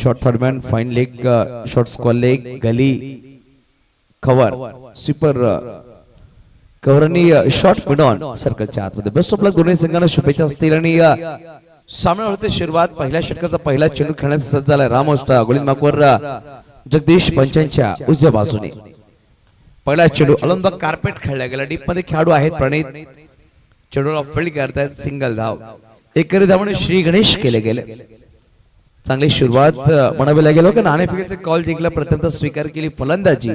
Shot third man fine leg shot square leg gully cover sweeper कव्हरनी shot mid on सर्कलच्या आतमध्ये. Best of लक दोन्ही संघांना शुभेच्छा असतील. आणि सामन्यावर होते सुरुवात. पहिल्या षटकाचा पहिला चेंडू खेळण्यास सज्ज झालाय रामोस्टा गोलंदाजवर जगदीश पंचांच्या उजव्या बाजूने. पहिला चेंडू अलॉंग द कार्पेट खेळला गेला. डीप मध्ये खेळाडू आहेत प्रणित. चेंडूला फील्ड करतायत. सिंगल धाव. एकरी धावाने श्री गणेश केले गेले. चांगली सुरुवात म्हणावी लागेल की नाणेफेकीचे कॉल जिंकला. प्रथमतः स्वीकार केली फलंदाजी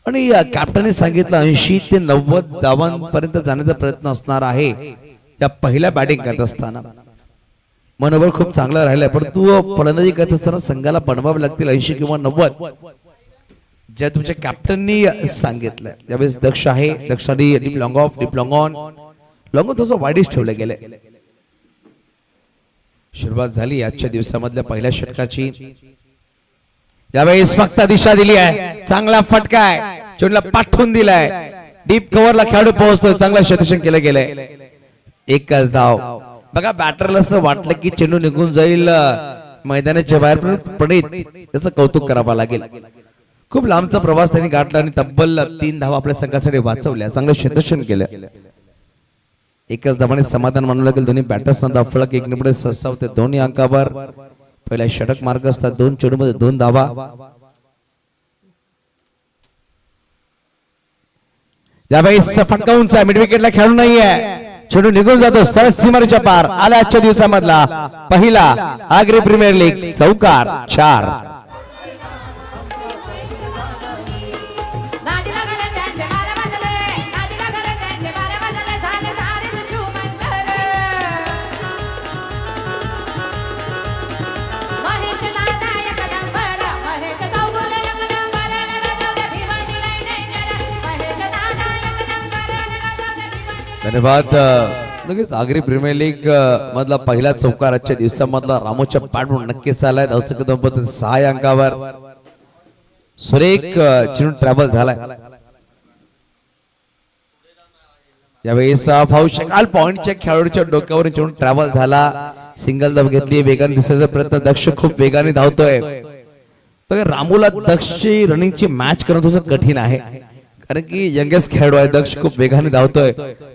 आणि कॅप्टनने सांगितलं 80 ते 90 धावांपर्यंत जाण्याचा प्रयत्न असणार आहे या पहिल्या बॅटिंग करत असताना. मनोबल खूप चांगलं राहिलंय परंतु फलंदाजी करत असताना संघाला बनवावे लागतील 80 किंवा 90 जे तुमच्या कॅप्टननी सांगितलंय. त्यावेळेस दक्ष आहे. दक्षाने deep long off deep long on long थोडंसं वाईडच ठेवलं गेलंय. सुरुवात झाली आजच्या दिवसामधल्या पहिल्या षटकाची. यावेळेस फक्त दिशा दिली आहे. चांगला फटका आहे. चेंडूला पाठवून दिलाय. डीप कव्हरला खेळाडू पोहोचतोय. चांगलं क्षेत्ररक्षण केलं गेलंय. एकच धाव. बघा बॅटरला असं वाटलं की चेंडू निघून जाईल मैदानाच्या बाहेर. प्रणित त्याचं कौतुक करावं लागेल. खूप लांबचा प्रवास त्यांनी गाठला आणि तब्बल 3 धावा आपल्या संघासाठी वाचवल्या. चांगलं क्षेत्ररक्षण केलं. एकच धावाने समाधान मानू लागेल. दोन्ही बॅटर्सना धावफलक 1 ने ससावते. दोन्ही अंकावर पहिला षटक मार्क असतात. 2 चेंडूमध्ये 2 धावा. यावेळेस फटका उंच आहे. मिड विकेटला खेळू नाहीये. चेंडू निघून जातो. सरळ सीमारेच्या पार आला. आजच्या दिवसामधला पहिला आग्री प्रीमियर लीग चौकार 4. धन्यवाद. लगेच आग्री प्रीमियर लीग मधला पहिला चौकार आजच्या दिवसामधला रामोच्या बॅटमधून नक्कीच आलाय. 6 अंकावर सुरेख चेंडू ट्रॅव्हल झालाय. यावेळेस भाऊ शकाल पॉइंटच्या खेळाडूच्या डोक्यावरून चेंडू ट्रॅव्हल झाला. सिंगल धाव घेतली. वेगाने दिसायचा प्रयत्न. दक्ष खूप वेगाने धावतोय. रामूला दक्षची रनिंगची मॅच करणं थोडं कठीण आहे कारण की यंगेस्ट खेळाडू आहे. दक्ष खूप वेगाने धावतोय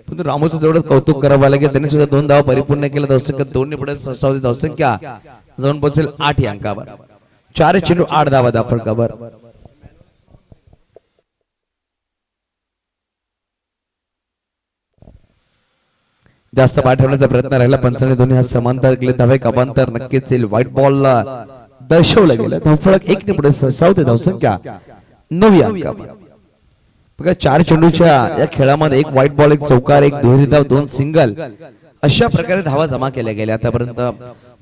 पण रामूचं तेवढं कौतुक करावं लागेल. त्यांनी सुद्धा 2 धावा परिपूर्ण केल्या. धावसंख्या 2 ने पुढे ससावली. धावसंख्या जाऊन पोहोचेल 8 या अंकावर. 4 चेंडू 8 धावा धावफलकावर. जास्त पाठवण्याचा प्रयत्न राहिला. पंचाने दोन्ही हात समांतर केले. धावे कबांतर नक्कीच येईल. व्हाईट बॉलला दर्शवलं गेलं. धावफलक 1 ने पुढे ससावते. धावसंख्या 9 या अंकावर. बघा 4 चेंडूच्या या खेळामध्ये 1 व्हाईट बॉल 1 चौकार 1 दुहेरी धाव 2 सिंगल अशा प्रकारे धावा जमा केल्या गेल्या. आतापर्यंत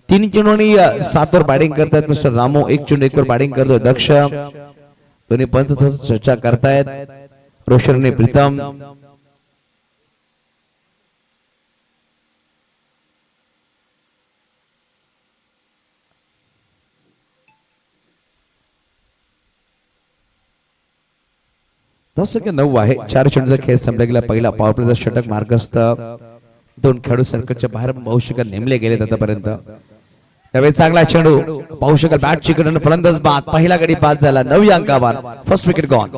3 चेंडूंनी 7 वर बॅटिंग करतायत मिस्टर रामो. 1 चेंडू 1 वर बॅटिंग करतोय दक्ष. दोन्ही पंच चर्चा करतायत. रोशन आणि प्रीतम. धावसंख्या 9 आहे. 4 चेंडूचा खेळ संपला गेला. पहिला पॉवर प्लेचा षटक मार्गस्थ. 2 खेळाडू सर्कलच्या बाहेर पाहू शकाल नेमले गेलेत आतापर्यंत. त्यावेळी चांगला चेंडू पाहू शकाल. बॅट चिकट फलंदाज बाद. पहिला गडी बाद झाला. 9 या अंकावर. First wicket gone.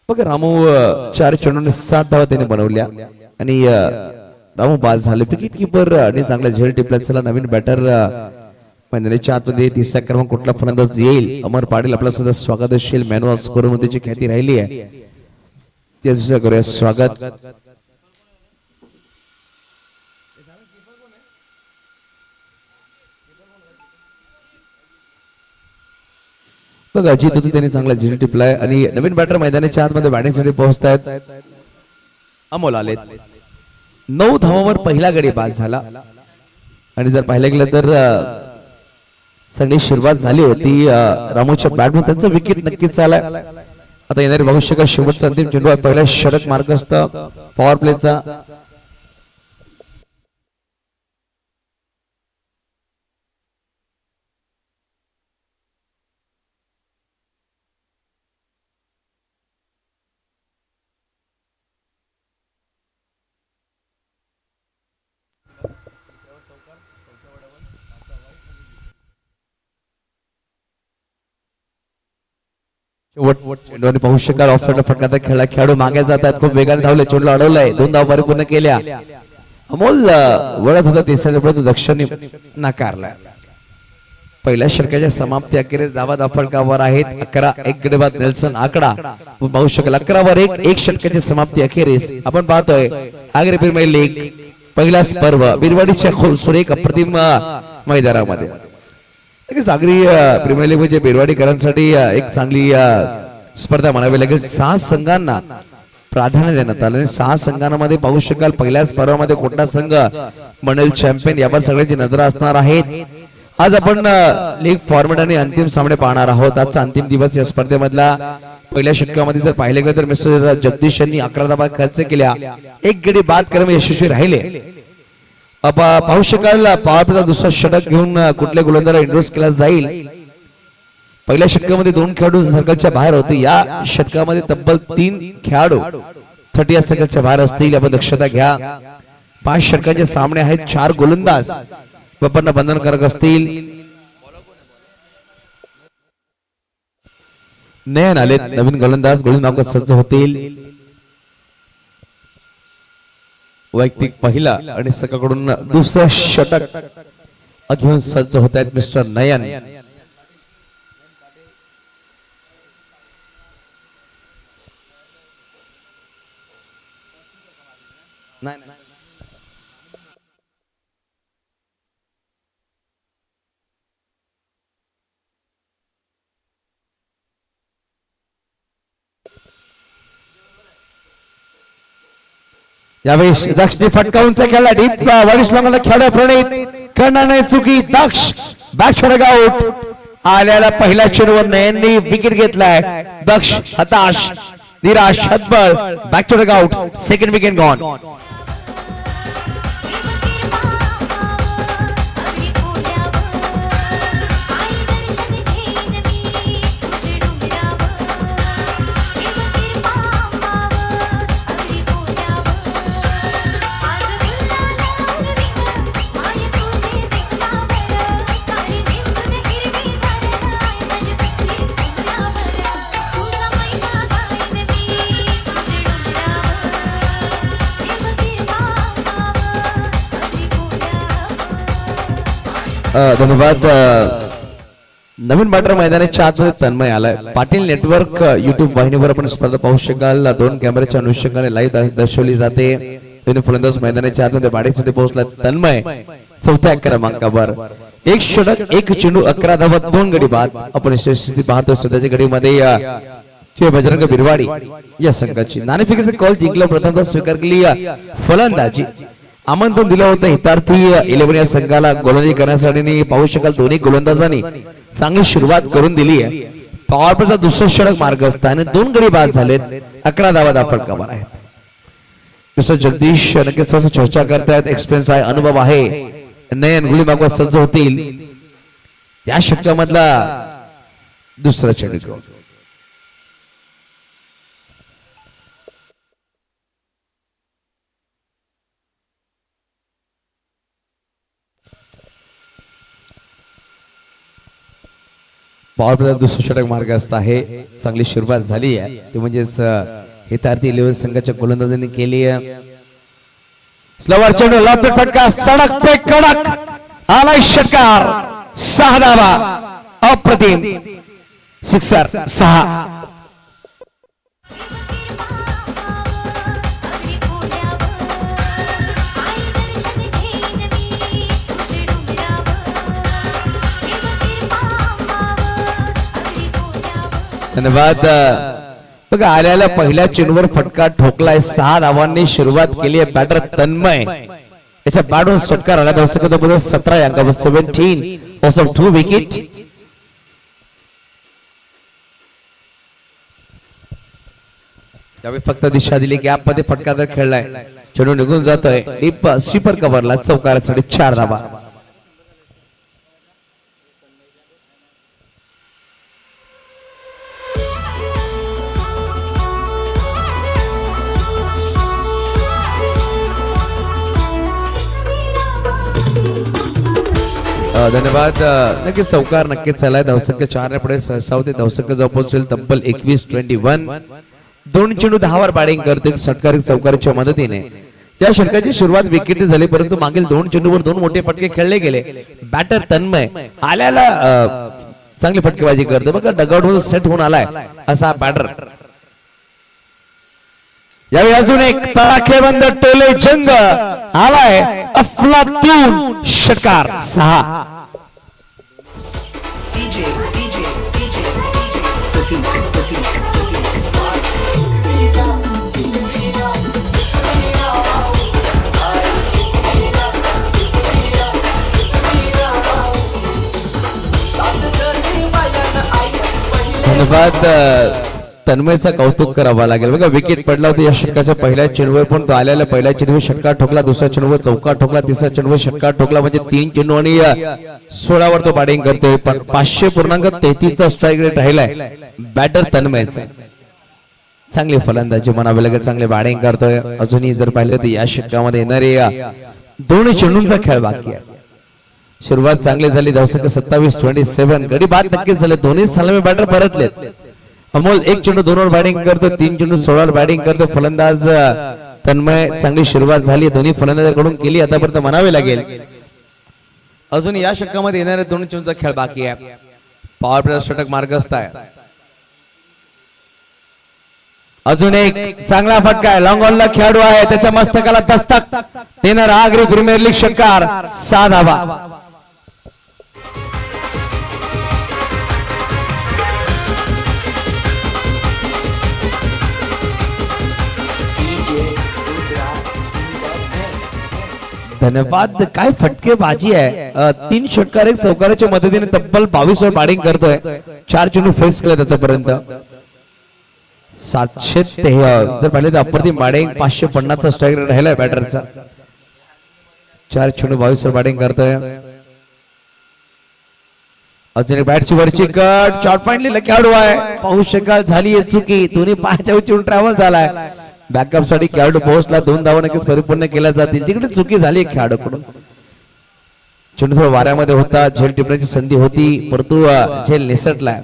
बघा रामू 4 चेंडूने 7 धावा त्याने बनवल्या आणि रामू बाद झाले. विकेट किपर आणि चांगला झेल टिपला. चला नवीन बॅटर मैदानाच्या आतमध्ये 3रा क्रमांक कुठला फलंदाज येईल. अमर पाटील आपलं सुद्धा स्वागत असेल. मॅन ऑफ स्कोर मध्ये जी ख्याती राहिली आहे त्याचं करूया स्वागत. बघा अजित होते त्यांनी चांगला झेल टिपलाय आणि नवीन बॅटर मैदानाच्या आतमध्ये बॅटिंगसाठी पोहोचतायत. अमोल आले. 9 धावांवर पहिला गडी बाद झाला आणि जर पाहिलं गेलं तर चांगली सुरुवात झाली होती रामूच्या बॅटमधून. त्यांचं विकेट नक्कीच आलाय. आता येणारे भविष्य का शेवटचा अंतिम चेंडू पहिला षटक मार्क असतं पॉवर प्लेचा. चेंडूने पाहू शकाल ऑफसाइड फटका खेळला खेळाडू मागे जात आहेत खूप वेगाने धावले चेंडू अडवलाय 2 धावा परिपूर्ण केल्या अमोल वळत होता तिसऱ्या परंतु दक्षिणी नाकारला पहिल्या षटकाच्या समाप्ती अखेरीस धावा दाफळकावर आहेत 11-1 गडी बाद नेल्सन आकडा पाहू शकाल 11-1 एक षटकाची समाप्ती अखेरीस आपण पाहतोय आग्रे प्रीमियर लीग पहिला पर्व बिरवाडीच्या सुरेख अप्रतिम मैदानामध्ये आगरी प्रीमियर लीग म्हणजे बिरवाडीकरांसाठी एक चांगली स्पर्धा म्हणावी लागेल 6 संघांना प्राधान्य देण्यात आलं आणि 6 संघांमध्ये पाहू शकाल पहिल्याच पर्वामध्ये कोणता संघ बनेल चॅम्पियन यावर सगळ्याची नजर असणार आहेत आज आपण लीग फॉर्मॅट आणि अंतिम सामने पाहणार आहोत आजचा अंतिम दिवस या स्पर्धेमधला पहिल्या षटकामध्ये जर पाहिले गेले तर मिस्टर जगदीश यांनी 11 धावा खर्च केल्या 1 गडी बाद क्रमे यशस्वी राहिले पाहू शकाल पॉवर प्लेचा दुसरा षटक घेऊन कुठल्या गोलंदाजाला इंट्रोड्यूस केला जाईल पहिल्या षटकामध्ये 2 खेळाडू सर्कलच्या बाहेर होते या षटकामध्ये तब्बल 3 खेळाडू 30 सर्कलच्या बाहेर असतील यावर दक्षता घ्या 5 षटकाचे सामने आहेत 4 गोलंदाज वेपरना बंधनकारक असतील नयन आले नवीन गोलंदाज गोलंदाज सज्ज होतील वैयक्तिक पहिला आणि सकाळकडून दुसरा षटक घेऊन सज्ज होत आहेत मिस्टर नयन यावेळी दक्षने फटकावूनचा खेळला डीप वरिष्ठ लोकांना खेळ प्रणित करणार नाही चुकी दक्ष बॅक शॉट आउट आल्याला पहिल्या चेंडूवर नयननी विकेट घेतलाय दक्ष हताश निराश हतबल back shot out second wicket gone धन्यवाद नवीन बॅटर मैदानाच्या आतमध्ये तन्मय आलाय पाटील नेटवर्क युट्यूब वाहिनीवर आपण स्पर्धा पाहू शकाल 2 कॅमेऱ्याच्या अनुषंगाने लाईव्ह दर्शवली जाते फलंदाज मैदानाच्या आतमध्ये बॅटिंगसाठी पोहोचला तन्मय 4थ्या क्रमांकावर 1 षटक 1 चेंडू 11 धावा 2 गडी बाद आपण स्थिती पाहतो सध्याच्या घडीमध्ये बजरंग बिरवाडी या संघाची नाणेफेकीचा कॉल जिंकला प्रथमतः स्वीकार केली फलंदाजी आमंत्रण दिलं होतं हितार्थी 11 या संघाला गोलंदाजी करण्यासाठी पाहू शकाल दोन्ही गोलंदाजांनी चांगली सुरुवात करून दिली आहे पॉवर प्लेचा दुसरा षटक मार्गस्थ आणि 2 गडी बाद झालेत 11 धावा दाफळकावर आहे मिस्टर जगदीश नक्कीच थोडंसं चर्चा करतायत एक्सपिरियन्स आहे अनुभव आहे नयन गुली मागवा सज्ज होतील या षटकामधला दुसरा चेंडू पॉवर प्लेचा दुसरा षटक मार्गस्थ आहे चांगली सुरुवात झाली आहे ते म्हणजेच हितार्थी 11 संघाच्या गोलंदाजांनी केली आहे स्लोवर चेंडू लॉफ्ट फटका सडक पे कडक आलाय षटकार 6 धावा अप्रतिम सिक्सर 6 धन्यवाद बघा आल्याला पहिल्या चेंडूवर फटका ठोकलाय 6 धावांनी सुरुवात केली आहे बॅटर तन्मय याच्या बॅटवर षटकार आला 17 अंकावर 17 ऑफ 2 विकेट यावेळी फक्त दिशा दिली गॅप मध्ये फटका जर खेळलाय चेंडू निघून जातोय डीप स्वीपर कव्हरला चौकारासाठी 4 धावा धन्यवाद. नक्कीच चौकार नक्कीच चालाय. धावसंख्या 4 ने पुढे सहसा होते. धावसंख्या जो पोहोचेल तब्बल 21-21. दोन चेंडू 10 वर बॅटिंग करते षटकार चौकाराच्या मदतीने. या षटकाची सुरुवात विकेट झाली परंतु मागील दोन चेंडूवर दोन मोठे फटके खेळले गेले. बॅटर तन्मय आल्याला चांगली फटकेबाजी करतो बघा. डगआउट मध्ये सेट होऊन आलाय असा बॅटर. यावेळी अजून एक तडाखेबंद टोले जंग आलाय. अफलातून षटकार 6. धन्यवाद. तन्मयचा कौतुक करावा लागेल बघा. विकेट पडला होता या षटकाच्या पहिल्या चेंडूवर पण तो आलेला पहिल्या चेंडूवर षटकार ठोकला. दुसऱ्या चेंडूवर चौकार ठोकला. तिसऱ्या चेंडूवर षटकार ठोकला. म्हणजे 3 चेंडू आणि 16 वर तो बॅटिंग करतोय. 500.33 चा स्ट्राईक रेट राहिलाय बॅटर तन्मयचा. चांगली फलंदाजी म्हणावी लागेल. चांगले बॅटिंग करतोय. अजूनही जर पाहिलं तर या षटकामध्ये येणारे दोन चेंडूंचा खेळ बाकी आहे. सुरुवात चांगली झाली. धावसंख्या 27-27. गडी बाद नक्कीच झाले. दोन्ही सलामी बॅटर परतलेत. अमोल एक चेंडू 2 वर बॅटिंग करतो. 3 चेंडू 16 वर बॅटिंग करतो. फलंदाज तन्मय चांगली सुरुवात झाली दोन्ही फलंदाजांकडून केली आतापर्यंत म्हणावे लागेल. अजून या षटकामध्ये येणाऱ्या दोन चेंडूचा खेळ बाकी आहे. पॉवर प्ले षटक मार्गस्थ आहे. अजून एक चांगला फटका आहे. लॉंग ऑनला खेळाडू आहे. त्याच्या मस्तकाला दस्तक देणार आगरी प्रीमियर लीग षटकार 6 धावा. धन्यवाद. काय फटकेबाजी आहे. 3 षटकार एक चौकाराच्या मदतीने तब्बल 22 वर बॅटिंग करतोय. 4 चेंडू फेस केले आतापर्यंत. 713 जर पाहिले तर अप्रतिम बॅटिंग. 550 चा स्ट्राईक रेट राहिलाय बॅटरचा. 4 चेंडू 22 वर बॅटिंग करतोय. अजून एक बॅटची वरची कट. शॉर्ट पॉइंट लिहिलं खेळाडू आहे. पाहू शकाल झाली चुकी. दोन्ही पायाच्या उचलून ट्रॅव्हल झालाय. बॅकअप साठी खेळाडू पोहोचला. 2 धावा नक्कीच परिपूर्ण केल्या जातील. तिकडे चुकी झाली खेळाडूकडून. चेंडू थोडा वाऱ्यामध्ये होता. झेल टिपण्याची संधी होती परंतु झेल निसटलाय.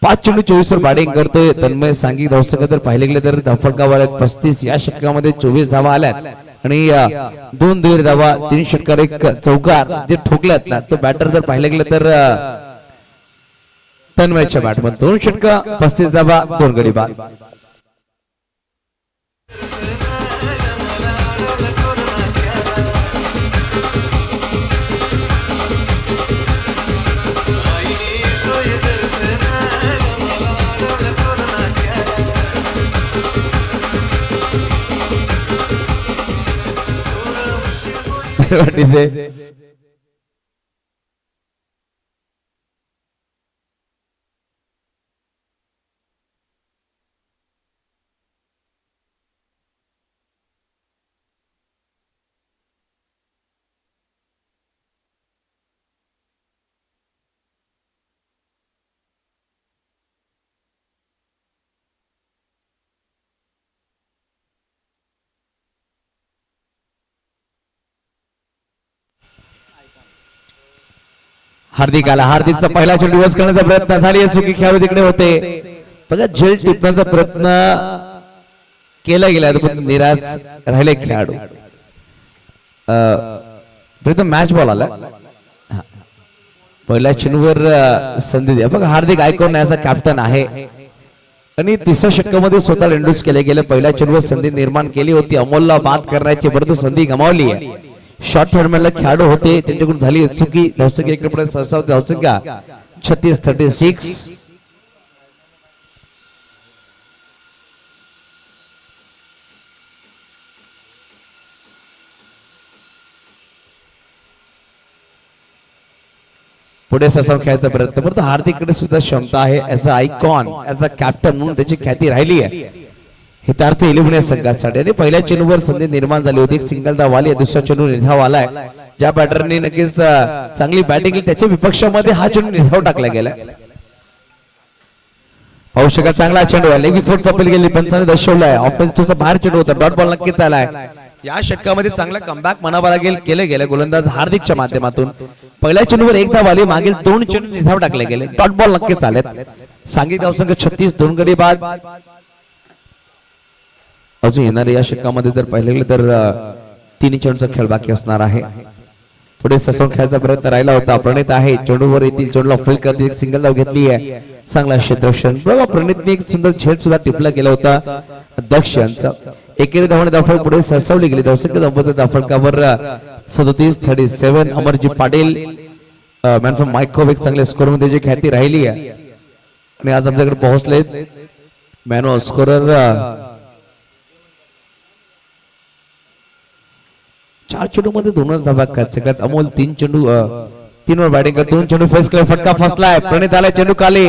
5 चेंडू 24 वर बॅटिंग करतोय तन्मय. सांघिक धावसंख्या जर पाहिले गेले तर धावफलकावर 35. या षटकामध्ये 24 धावा आल्यात आणि 2 धीर धावा. 3 षटकार एक चौकार जे ठोकल्यात ना तो बॅटर जर पाहिले गेले तर तन्मयच्या बॅटमध्ये 2 षटका 35 धावा 2 गडी बाद. What is it? हार्दिक आला. हार्दिकचा पहिला चेंडू वस करण्याचा प्रयत्न झाली. चुकी खेळाडू तिकडे होते बघा. झेल टिपण्याचा प्रयत्न केला गेला पण निराश राहिले खेळाडू. प्रथम मॅच बॉल आला. पहिल्या चेंडूवर संधी द्या बघा. हार्दिक आयकॉन याचा कॅप्टन आहे आणि 3ऱ्या षटकामध्ये स्वतःला इंड्यूस केले गेले. पहिल्या चेंडूवर संधी निर्माण केली होती. अमोलला बाद करण्याची परंतु संधी गमावली आहे. शॉर्ट टर्मला खेळाडू होते त्यांच्याकडून झाली चुकी. धावसंख्या इकडे पुढे सहसा धावसंख्या 36-36. पुढे सहसा खेळायचा प्रयत्न परंतु हार्दिककडे सुद्धा क्षमता आहे. As a icon as a captain म्हणून त्याची ख्याती राहिली आहे हितार्थ इलेव्हन संघासाठी. आणि पहिल्या चेंडूवर संधी निर्माण झाली होती. एक सिंगल धाव आली. दुसरा चेंडू निर्धाव आलाय. ज्या बॅटरने नक्कीच चांगली बॅटिंग केली त्याच्या विपक्षामध्ये हा चेंडू निर्धाव टाकला गेला. पाहू शकाल चांगला चेंडू आहे. लेग फुट चपल गेली. पंचाने दर्शवलाय. ऑफेन्सचा बाहेर चेंडू होता. डॉट बॉल नक्कीच आलाय. या षटकामध्ये चांगला कमबॅक म्हणावा लागेल केले गेले गोलंदाज हार्दिकच्या माध्यमातून. पहिल्या चेंडूवर एक धाव आली, मागील 2 चेंडू निधाव टाकले गेले. डॉट बॉल नक्कीच आलेत. सांघिक धावसंख्या 36, 2 गडी बाद. अजून येणाऱ्या या षटकामध्ये जर पाहिले गेले तर 3 चेंडूचा खेळ बाकी असणार आहे. पुढे ससवून खेळायचा प्रयत्न राहिला होता. प्रणित आहे, चेंडूवर येतील, चेंडूला फील्ड करते, एक सिंगल धाव घेतली आहे. चांगला क्षेत्ररक्षण. बघा प्रणितने एक सुंदर झेल सुद्धा टिपला गेला होता दक्ष यांचा. एकेरी धावणे धावफळ पुढे सरसावली गेली. धावसंख्या दाम्पत्य धावफळकावर 37-37. अमरजी पाटील मॅन फ्रॉम मायकोव एक चांगल्या स्कोर मध्ये जी ख्याती राहिली आहे आणि आज आमच्याकडे पोहोचलेत मॅन ऑफ स्कोरर. 4 चेंडू मध्ये 2च धावा करत अमोल. 3 चेंडू 3 वर बॅटिंग करत 2 चेंडू फेस केला. फटका फसलाय. प्रणित आला, चेंडू खाली.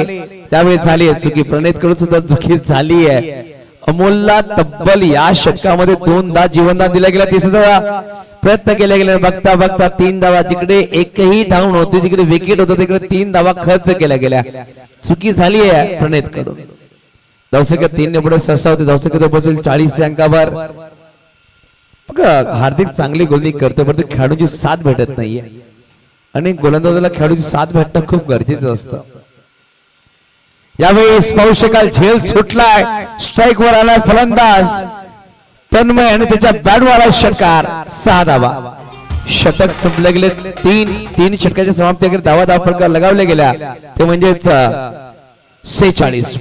त्यावेळी झाली आहे चुकी. प्रणित कडून सुद्धा चुकी झाली आहे. अमोलला तब्बल या षटकामध्ये 2दा जीवनदान दिला गेला. तिसरा प्रयत्न केला गेला. बघता बघता 3 धावा. जिकडे एकही धाव नव्हती, तिकडे विकेट होतं, तिकडे 3 धावा खर्च केल्या गेल्या. चुकी झाली आहे प्रणित कडून. धावसंख्या 3 ने पुढे सरसावते. धावसंख्या पोहोचेल 40 अंकावर. हार्दिक चांगली गोलंदाजी करतो, पण खेळाडूची साथ भेटत नाहीये आणि गोलंदाजाला खेळाडूची साथ भेटणं खूप गरजेचं असतं. यावेळी पाहू शकाल झेल सुटलाय. स्ट्राईक वर आलाय फलंदाज तन्मय आणि त्याच्या बॅटवाला षटकार. 6 धावा. षटक संपले गेले. 3 षटकाच्या समाप्तीकडे धावा फलका लगावल्या गेल्या. ते म्हणजेच 46.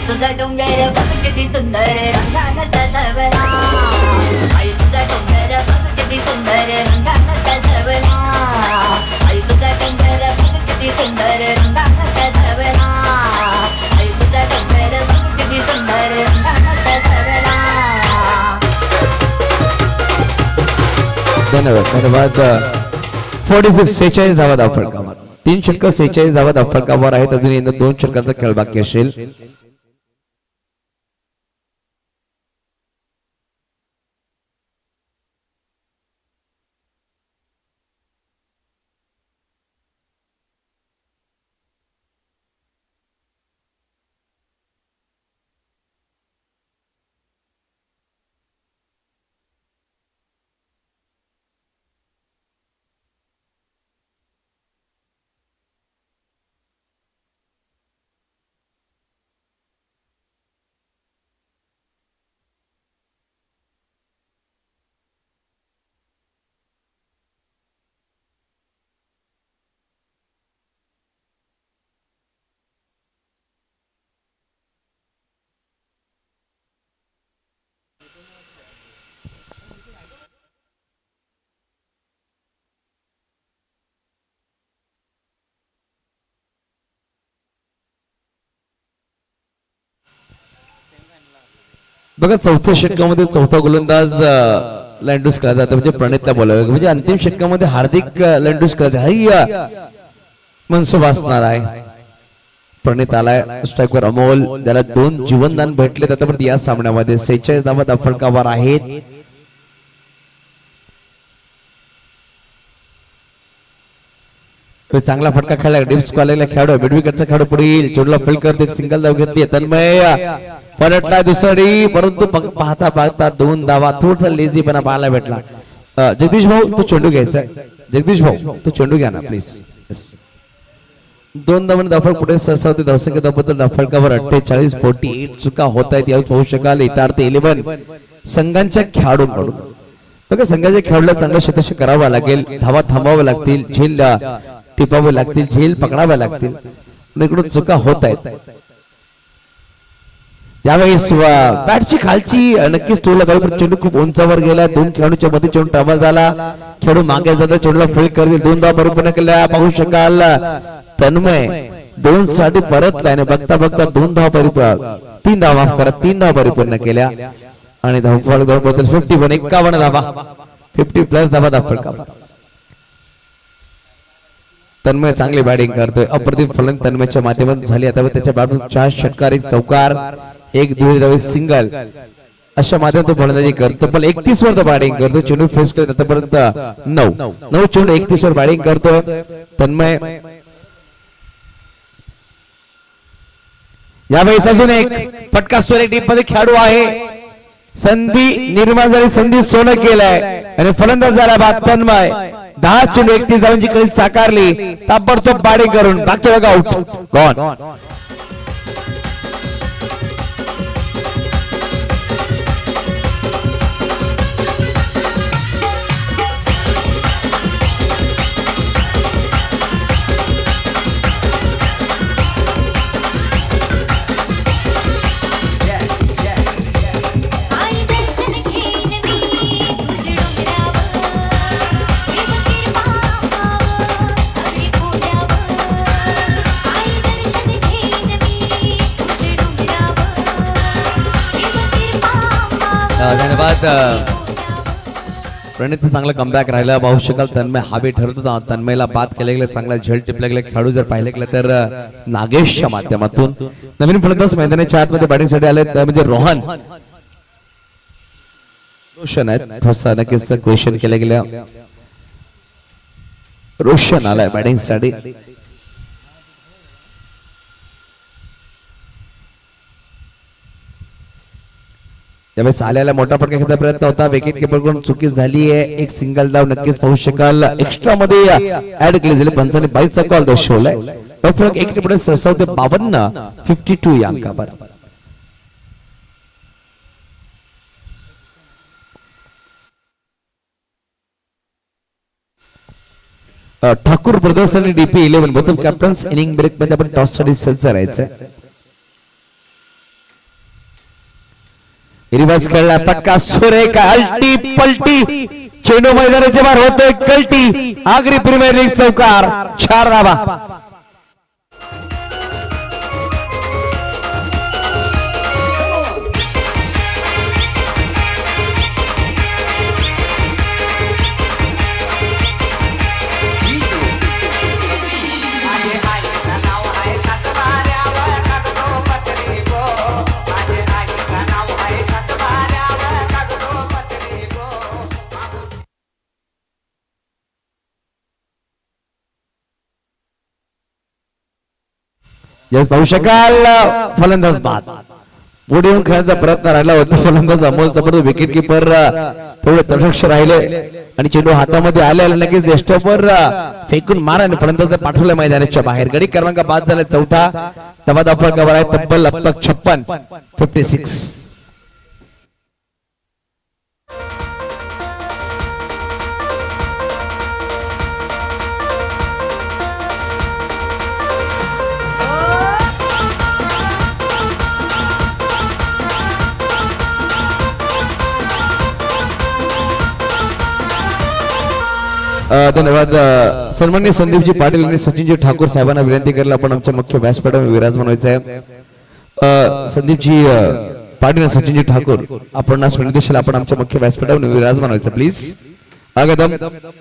तुझा डोंगर बघ किती सुंदर रंगानं सजवला. आई तुझा डोंगर बघ किती सुंदर रंगानं सजवला. आई तुझा डोंगर बघ किती सुंदर रंगानं सजवला. आई तुझा डोंगर बघ किती सुंदर रंगानं सजवला. धन्यवाद. 46 धावा धावफलकावर. 3 षटक 46 धावा धावफलकावर आहेत. अजून यंदा 2 षटकांचा खेळ बाकी असेल. बघा 4थ्या षटकामध्ये 4था गोलंदाज लँडूस केला जातो, म्हणजे प्रणितला बोलावं. म्हणजे अंतिम षटकामध्ये हार्दिक लँडूस केला हा मनसुब असणार आहे. प्रणित आलाय स्ट्राईकवर. अमोल ज्याला 2 जीवनदान भेटले आतापर्यंत या सामन्यामध्ये. 46 धावा धावफलकावर आहेत. चांगला फटका खेळला. डीप स्क्वेअरला खेळाडू मिडविकेटचा खेळाडू पुढील चेंडूला फील्ड करते. एक सिंगल धाव घेतली. तन्मय पलटला दुसरी, परंतु पाहता पाहता 2 धावा. थोडासा लेझीपणा पाहायला भेटला. जगदीश भाऊ तो चेंडू घ्यायचा. जगदीश भाऊ तो चेंडू घ्या ना प्लीज. 2 धावांनी धावफलक पुढे सरसावते. धावसंख्या धावपत्र धावफलकावर 48-48. चुका होत आहेत यावेळी पाहू शकाल. इतार्थ 11 संघांच्या खेळाडूंकडून. बघा संघाच्या खेळाडूला चांगलं क्षेत्ररक्षण करावं लागेल. धावा थांबाव्या लागतील. झेल टिपावे लागतील. झेल पकडाव्या लागतील. इकडून चुका होत आहेत. यावेळेस बॅटची खालची नक्कीच टोला जाईल. चेंडू खूप उंचावर गेला. 2 खेळाडूच्या मध्ये चेंडू ट्रॅव्हल झाला. खेळाडू मागे जातो. चेंडूला फील्ड करतील. 2 धावा परिपूर्ण केल्या पाहू शकाल. तन्मय 2 साठी परतलाय. बघता बघता 2 धावा परिपूर्ण 3 धावा माफ करा 3 धावा परिपूर्ण केल्या आणि धावफलक 51 धावा 50 प्लस धावा धावफलकावर. तन्मय चांगली बॅटिंग करतोय. अप्रतिम फलंदाजी तन्मयच्या माध्यमातून झाली. आता त्याच्या बॅटमधून 4 षटकार, 1 चौकार, 1 द्विधाव, 1 सिंगल अशा माध्यमातून फलंदाजी करतो. पण 31 वर बॅटिंग करतो. चेंडू फेस करत आतापर्यंत 9 चेंडू 31 वर बॅटिंग करतोय तन्मय. यावेळेस अजून एक फटका स्वर टीम मध्ये खेळाडू आहे. संधी निर्माण झाली, संधी सोनं केलंय आणि फलंदाज झाला बाद तन्मय. 10 चेंडू 31 धावांची कळी साकारली. ताबडतोब बॅटिंग करून बाकी बघा आउट गॉन. आई दर्शन घेईन मी तुझ डोंगरावर हे फकीर मामावर हरी पुण्यावर. आई दर्शन घेईन मी तुझ डोंगरावर हे फकीर मामावर. धन्यवाद. प्रणितचं चांगला कमबॅक राहिला. पाहू शकाल तन्मय हवे ठरतो. तन्मयला बाद केले गेले, चांगला झेल टिपले गेले खेळाडू जर पाहिले गेले तर नागेशच्या माध्यमातून नवीन फलंदाज मैदानाच्या आतमध्ये बॅटिंगसाठी आले म्हणजे रोशन आहेत. थोडासा नक्कीच क्वेश्चन केले गेले. रोशन आलाय बॅटिंगसाठी. त्यावेळेस आल्याला मोठा फटका घ्यायचा प्रयत्न होता. विकेट किपर कडून चुकी झाली आहे. 1 सिंगल धाव नक्कीच पाहू शकाल. एक्स्ट्रा मध्ये ऍड केली झाली. 55 कॉल दर्शवलाय. फरक 1 पुढे 57 ते 52 52 या अंकावर. ठाकूर ब्रदर्स आणि DP 11 both of captains inning break मध्ये आपण टॉस साठी सज्ज राहायचं. रिवर्स खेळला फटका सुरेख अल्टी पलटी चेंडू मैदानाच्या बाहेर होतोय कल्टी. आगरी प्रीमियर लीग चौकार 4 धावा. जस पाहू शकाल फलंदाज बाद. पुढे येऊन खेळायचा प्रयत्न राहिला होता. फलंदाज अमोल जबरदस्त विकेट किपर थोडे तटस्थ राहिले आणि चेंडू हातामध्ये आलेला नक्कीच स्टॉपर फेकून मारा आणि फलंदाज पाठवलं मैदानाच्या बाहेर. गडी क्रमांक 5 झाला. चौथा दबाव फटका आहे. तब्बल अब तक 56 56. धन्यवाद. सन्माननीय संदीपजी पाटील आणि सचिनजी ठाकूर साहेबांना विनंती करायला आपण आमच्या मुख्य व्यासपीठावर विराजमान व्हायचं आहे. संदीपजी पाटील आणि सचिनजी ठाकूर आपण आज विनंतीशाला आपण आमच्या मुख्य व्यासपीठावर विराजमान व्हायचं प्लीज. स्वागतम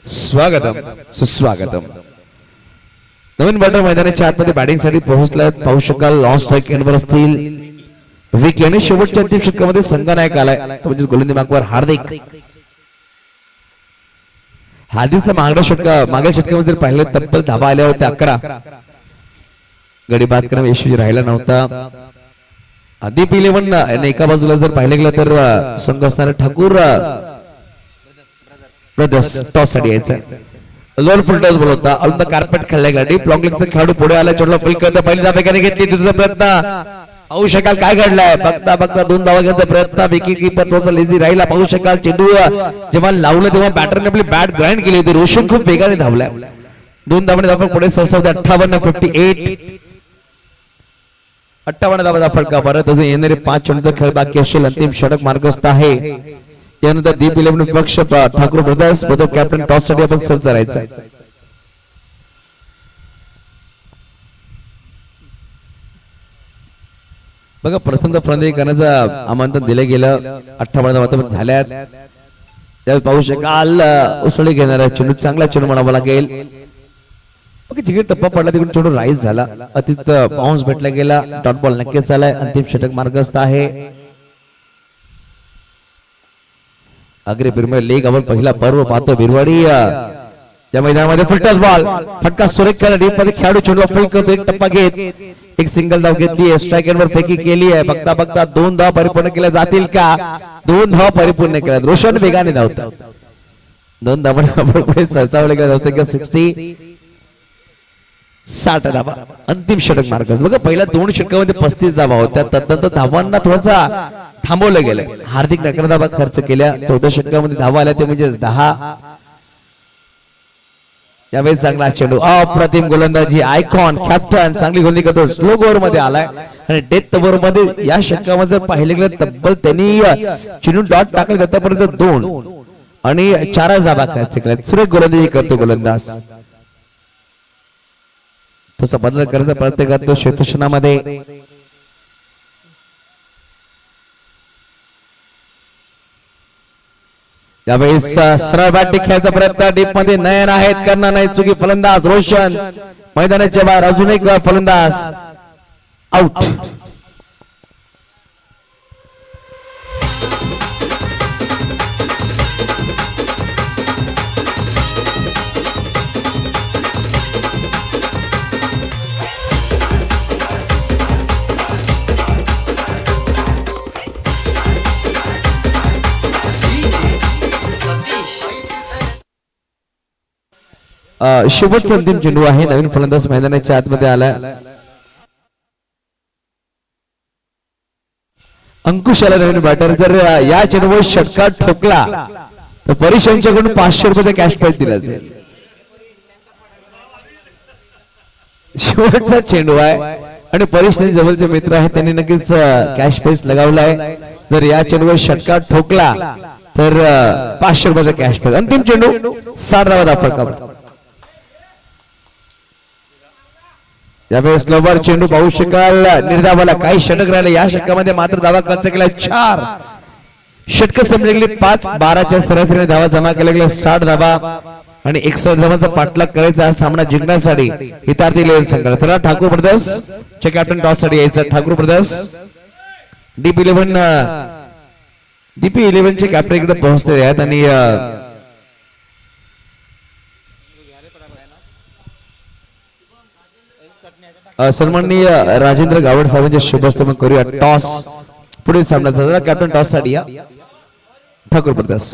स्वागतम सुस्वागतम. नवीन बॅटर मैदानाच्या आतमध्ये बॅटिंग साठी पोहोचलाय. पाहू शकाल लॉस्ट स्ट्राईक एंडवर असतील विकी आणि शेवटच्या 3 षटकामध्ये संघनायक आलाय म्हणजे गोलंदाज मागवर हार्दिक. हार्दिकचा मागच्या षटकामध्ये जर पाहिलं तब्बल धाबा आल्या होत्या 11. गडी बाद करणं यशस्वी राहिला नव्हता. दीप 11 आणि एका बाजूला जर पाहिलं गेलं तर संघ असणारे ठाकूर ब्रदर्स टॉस साठी यायचा. लोअर फुल टॉस बोलवता ऑन द कार्पेट खेळला गेला. डीप लॉंग लेगचा खेळाडू पुढे आला. चोडला फुल करता पहिली धाव एकाने घेतली. दुसरा प्रयत्न पाहू शकाल काय घडलाय. बघता बघता 2 धावा घ्यायचा प्रयत्न. विकेट किपर थोडासा लेझी राहिला. पाहू शकाल चेंडू जेव्हा लावलं तेव्हा बॅटरने आपली बॅट ग्राइंड केली होती. रोशन खूप वेगाने धावलाय. 2 धावांनी धाव पुढे 57 58 58 58 धावा फटका. परत अजून येणारे 5 चेंडूचा खेळ बाकी असेल. अंतिम षटक मार्गस्थ आहे. यानंतर दीप 11 पक्ष Thakur brothers both of captain toss साठी आपण सज्ज राहायचं. बघा प्रथमतः फलंदाजी करण्याचं आमंत्रण दिलं गेलं. 58 धावा झाल्यात. त्यावेळी पाहू शकाल उसळी घेणारा चेंडू चांगला चेंडू म्हणावा लागेल. ओके, जिकडे टप्पा पडला तिकडे थोडं राईज झाला, अतित बाउन्स भेटला गेला, डॉट बॉल नक्कीच आलाय. अंतिम षटक मार्गस्थ आहे. अग्रे प्रीमियर लीग आपण पहिला पर्व पाहतो. बिरवाडी या मैदानामध्ये फुलटॉस बॉल, फटका सुरेख केला डीप मध्ये, खेळाडू चेंडू फेक करतो, एक टप्पा घेत एक सिंगल धाव घेतली आहे, स्ट्राइक एंड वर फेकी केली आहे. बघता बघता 2 धाव परिपूर्ण केल्या जातील का? 2 धाव परिपूर्ण केल्या. रोशन वेगाने धावतात, 2 धावांवर पुढे सरसावले गेले. 60 धावा, अंतिम षटक मार्गस्थ. बघा पहिल्या 2 षटकामध्ये 35 धावा होत्या, तदनंतर धावांना थोडासा थांबवलं गेलं. हार्दिक 11 धावा खर्च केल्या. 14 षटकामध्ये धावा आल्या ते म्हणजे 10. यावेळी चांगला चेंडू, अप्रतिम गोलंदाजी, आयकॉन कॅप्टन चांगली गोलंदाजी करतो. स्लो ओव्हर मध्ये आलाय आणि डेथ ओव्हर मध्ये या षटकामध्ये जर पाहिले गेलं तब्बल त्यांनी चेंडू डॉट टाकले आतापर्यंत 2 आणि 4 धावा खर्च केल्या. सुरेख गोलंदाजी करतो गोलंदाज. तसा बदल करत प्रयत्न करतो क्षेत्रक्षणामध्ये. यावेळी सरळ बॅटिंग खेळायचा प्रयत्न, डीप मध्ये नयन आहेत, करणार नाही चुकी. फलंदाज रोशन मैदानाच्या बाहेर. अजून एक फलंदाज आउट. शेवटचा अंतिम चेंडू आहे. नवीन फलंदाज मैदानाच्या आतमध्ये आला. अंकुश आला नवीन बॅटर. जर या चेंडूवर षटकार ठोकला तर परेश यांच्याकडून 500 रुपये कॅश प्राइज दिला जाईल. शेवटचा चेंडू आहे आणि परेश जवळचे मित्र आहेत, त्यांनी नक्कीच कॅश प्राइज लगावलाय. जर या चेंडूवर षटकार ठोकला तर 500 रुपयाचा कॅश प्राइज. अंतिम चेंडू 60 धावा फटका. यावेळेस स्लोवर चेंडू पाहू शकाल निर्धावाला. काही षटक राहिले, या षटकामध्ये मात्र धावा खर्च केला 4 षटक संपले गेली. 5-12च्या सरासरीने धावा जमा केल्या गेल्या. 60 धावा आणि 61 धावांचा पाठलाग करायचा हा सामना जिंकण्यासाठी हितार्थी लेवल संघाला. तर ठाकूर ब्रदर्स चे कॅप्टन टॉस साठी यायचं. ठाकूर ब्रदर्स DP11 चे कॅप्टन इकडे पोहोचलेले आहेत आणि सन्माननीय राजेंद्र गावड साहेबांचे शुभसमन करूया. टॉस पुढील सामन्याचा कॅप्टन टॉस साठी या ठाकूर ब्रदर्स.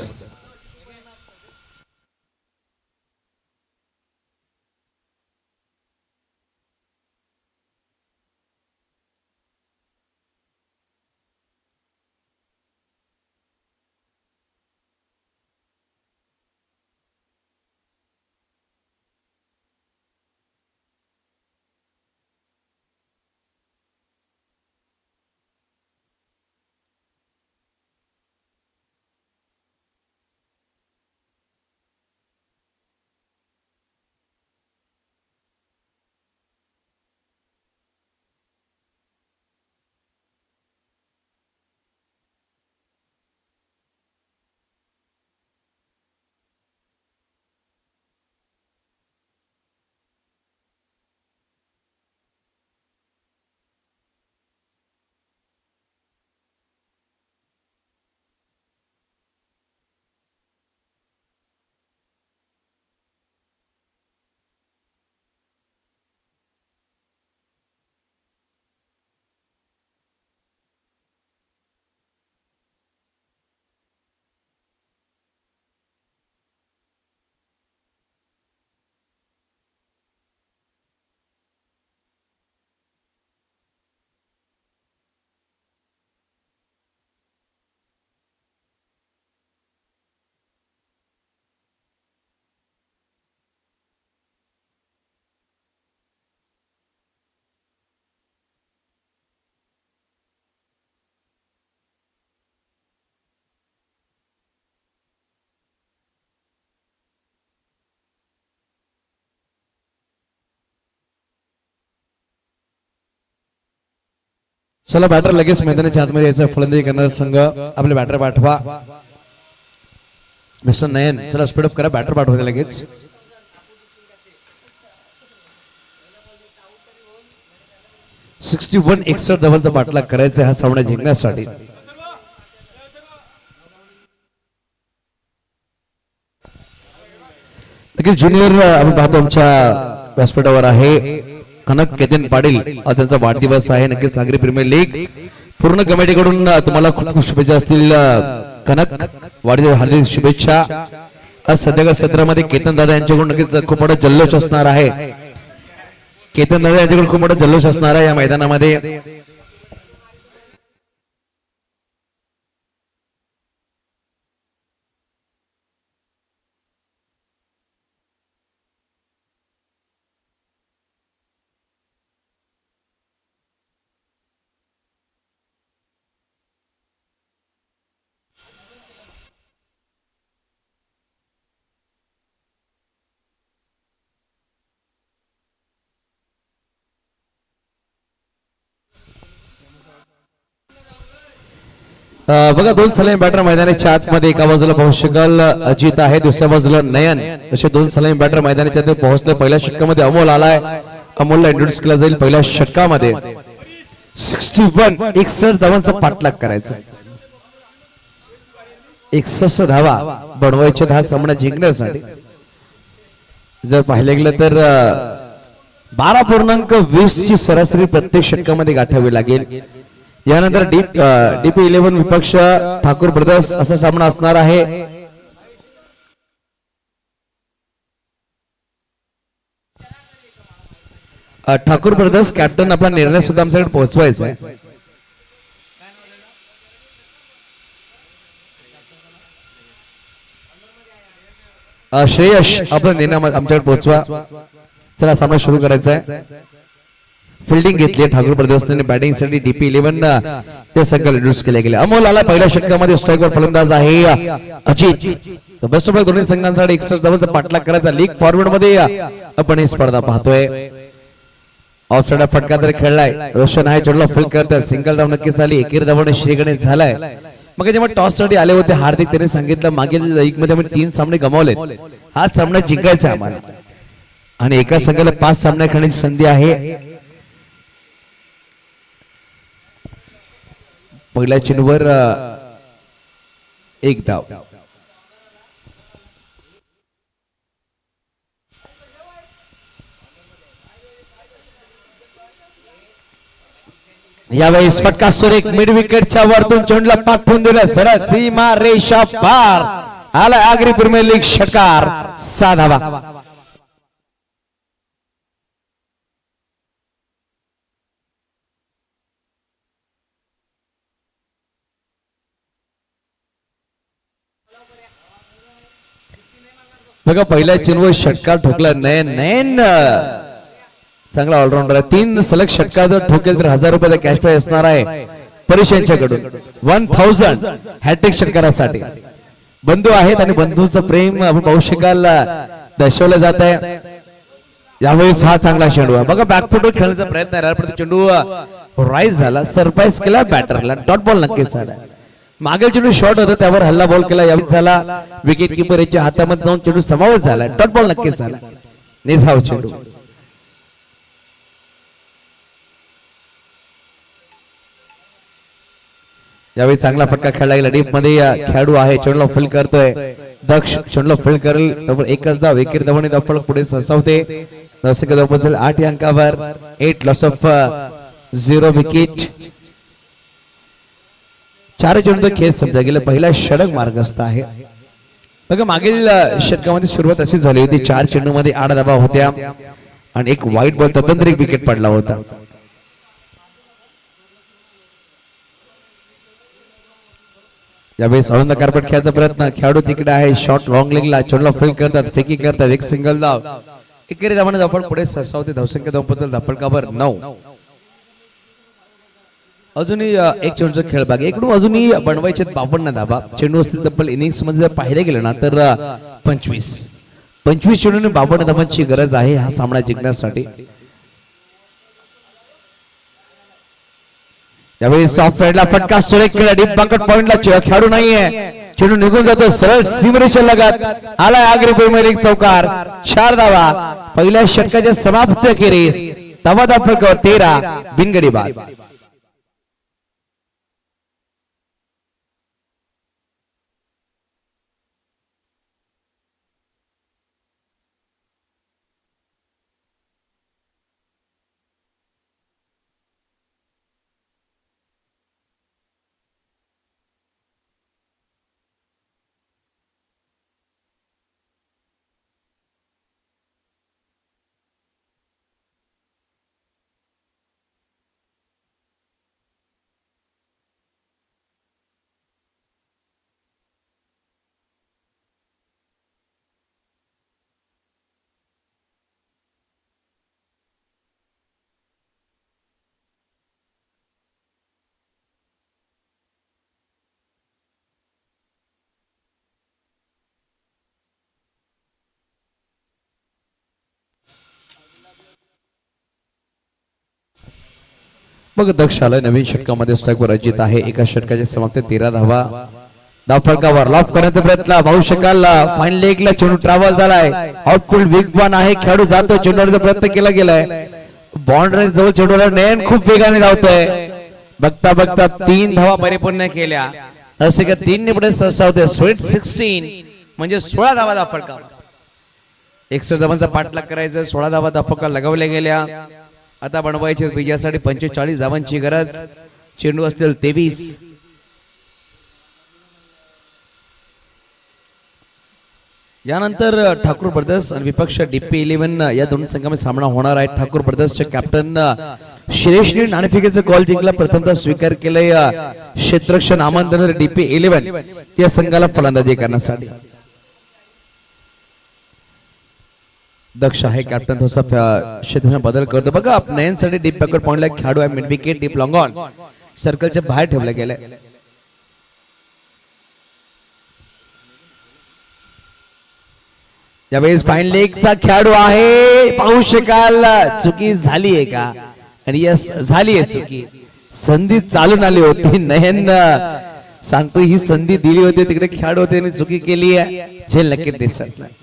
चला बॅटर लगेच मैदानाच्या आतमध्ये यायचं. फलंदाजी करणारा संघ आपले बॅटर पाठवा. मिस्टर नयन चला स्पीड अप करा, बॅटर पाठवा लगेच. 61 धावांचा पाठलाग करायचा हा सामना जिंकण्यासाठी. नक्कीच ज्युनियर आपण पाहतो आमच्या व्यासपीठावर आहे कनक केतन पाटील, आज त्यांचा वाढदिवस आहे. नक्कीच सागरी प्रीमियर लीग पूर्ण कमिटीकडून तुम्हाला खूप खूप शुभेच्छा असतील. कनक वाढदिवस हार्दिक शुभेच्छा. आज संध्याकाळ सत्रामध्ये केतन दादा यांच्याकडून नक्कीच खूप मोठा जल्लोष असणार आहे. केतन दादा यांच्याकडून खूप मोठा जल्लोष असणार आहे या मैदानामध्ये. बघा दोन सलामी बॅटर मैदानाच्या आतमध्ये, एका बाजूला पाहू शकाल अजित आहे, दुसऱ्या बाजूला नयन, असे दोन सलामी बॅटर मैदानाच्या आत पोहोचले. पहिल्या षटकामध्ये अमोल आलाय, अमोलला इंट्रोड्यूस केला जाईल पहिल्या षटकामध्ये. 61 धावांचा पाठलाग करायचा, 61 धावा बनवायच्या हा सामना जिंकण्यासाठी. जर पाहिलं गेलं तर 12.20 ची सरासरी प्रत्येक षटकामध्ये गाठावी लागेल. यानंतर डीपी 11 विपक्ष ठाकूर ब्रदर्स असा सामना असणार आहे. ठाकूर ब्रदर्स कॅप्टन आपला निर्णय सुद्धा आमच्याकडे पोहोचवायचा आहे. श्रेयश आपला निर्णय आमच्याकडे पोहोचवा. चला सामना सुरू करायचा आहे. फिल्डिंग घेतली ठाकूर ब्रदर्सने, बॅटिंग साठी डीपी 11 ते सगळं इंट्रोड्यूस केले गेले. अमोल आला पहिल्या षटकामध्ये, स्ट्राईकवर फलंदाज आहे अजित. बेस्ट ऑफ दोन्ही संघांसाठी 61 धावांचा पाठलाग करायचा. लीग फॉर्मेट मध्ये आपण ही स्पर्धा पाहतोय. ऑफ साइड फटका तरी खेळलाय, रोशन आहे चोडला फुल करतात, सिंगल धाव नक्कीच आली, एकेरी धावाने श्रीगणेश झालाय. मग जेव्हा टॉस साठी आले होते हार्दिक, त्यांनी सांगितलं मागील लीग मध्ये आम्ही 3 सामने गमावले, हा सामना जिंकायचा आम्हाला आणि एका संघाला 5 सामने खेळण्याची संधी आहे. पहिल्या चेंडूवर 1 धाव. यावेळेस फटका सुरेख मिड विकेटच्या वरतून चेंडूला पाठवून दिलं, सरळ सीमा रेषा पार. आला आगरी प्रीमियर लीग षटकार, 6 धावा. बघा पहिल्या चेंडूवर षटकार ठोकला नयन. नयन चांगला ऑलराऊंडर आहे. 3 सलग षटकार जर ठोकेल तर 1000 रुपयाचा कॅश प्राइज असणार आहे परेश यांच्याकडून. 1000 हॅट्रिक षटकारासाठी. बंधू आहेत आणि बंधूचं प्रेम आपण पाहू शकाल दर्शवलं जात आहे. यावेळेस हा चांगला चेंडू आहे. बघा बॅकफुटवर खेळण्याचा प्रयत्न आहे, पण चेंडू राईज झाला, सरप्राईज केला बॅटरला, डॉट बॉल नक्कीच झाला. मागील चेंडू शॉर्ट होता, त्यावर हल्ला बॉल केला, यावेळी झाला विकेट किपर याच्या हातामध्ये जाऊन चेंडू समावेश झाला, डॉट बॉल नक्कीच झाला, निधाव चेंडू. यावेळी चांगला फटका खेळला गेला डीप मध्ये. खेळाडू आहे चेंडूला फील्ड करतोय दक्ष, चेंडूला फील्ड करेल, एकच धाव, एकेरी धावाने धावफलक पुढे सरसावते. 8 अंकावर 8 लॉस ऑफ 0 विकेट. 4 चेंडू खेळ समजा गेला. पहिला षटक मार्गस्थ आहे. बघा मागील षटकामध्ये सुरुवात अशी झाली होती, 4 चेंडू मध्ये 8 धावा होत्या आणि एक वाईट बॉल, तदनंतर एक विकेट पडला होता. यावेळेस आनंद कार्पेट खेळायचा प्रयत्न, खेळाडू तिकडे आहे, शॉट लॉंग लेगला, चेंडूला फील्ड करतात, फेकी करतात, एक सिंगल धाव, एकेरी धावाने धावफळ पुढे सरसावते. धावसंख्या धावपल धावफलकावर 9. अजूनही एक चेंडूचा खेळ बाकी. इकडून अजूनही बनवायचे 52 धावा. चेंडू असतील तब्बल इनिंग्स मध्ये जर पाहिलं गेलं ना तर 25 चेंडूने 52 धावांची गरज आहे हा सामना जिंकण्यासाठी. यावेळी सॉफ्ट साइडला फटका सुरेख केला, डीप बॅकवर्ड पॉइंटला खेळाडू नाहीये, चेंडू निघून जातो सरळ सीमरेषा लगत. आलाय आगरी प्रीमियर लीग चौकार, 4 धावा. पहिल्या षटकाच्या समाप्ती अखेरीस धावा फलकावर 13 बिनगडी बाद. मग दक्ष आलाय नवीन षटकामध्ये स्ट्राईकवर अजित आहे. एका षटकाच्या समाप्ती 13 धावा. धाव फलकावर लॉफ करण्याचा प्रयत्न पाहू शकाल. फाईन लेगला चेंडू ट्रॅव्हल झालाय. आउटफील्ड वेगवान आहे. खेळाडू जातो. चेंडूचा प्रयत्न केला गेलाय. बाउंड्री जवळ चेंडूला नयन खूप वेगाने धावतोय. बघता बघता 3 धावा परिपूर्ण केल्या. असे का 3 ने पुढे सरसावते. स्वीट 16 म्हणजे 16 धावा धाव फलकावर. 61 धावांचा पाठलाग करायचा. 16 धावा धाव फलकावर लगावल्या गेल्या. आता बनवायचे विजयासाठी 45 धावांची गरज. चेंडू असतील 23. यानंतर ठाकूर ब्रदर्स आणि विपक्ष डीपी 11 या दोन संघामध्ये सामना होणार आहे. ठाकूर ब्रदर्सचे कॅप्टन शिरेशने नाणेफेकीचा कॉल जिंकला. प्रथमतः स्वीकार केलंय क्षेत्ररक्षण आमंत्रण डीपी 11 या संघाला फलंदाजी करण्यासाठी. दक्ष आहे कॅप्टन. थोडासा क्षेत्र बदल करतो बघा. नयनसाठी डीप बॅकवर्ड पॉइंटला खेळाडू आहे. Mid wicket deep long on सर्कलच्या बाहेर ठेवलं गेलंय. यावेळेस फाईन लेगचा खेळाडू आहे. पाहू शकाल चुकी झाली आहे का? आणि यस झाली आहे चुकी. संधी चालून आली होती. नयन सांगतो ही संधी दिली होती. तिकडे खेळाडू होते आणि चुकी केली आहे. झेल नक्की दिसत नाही.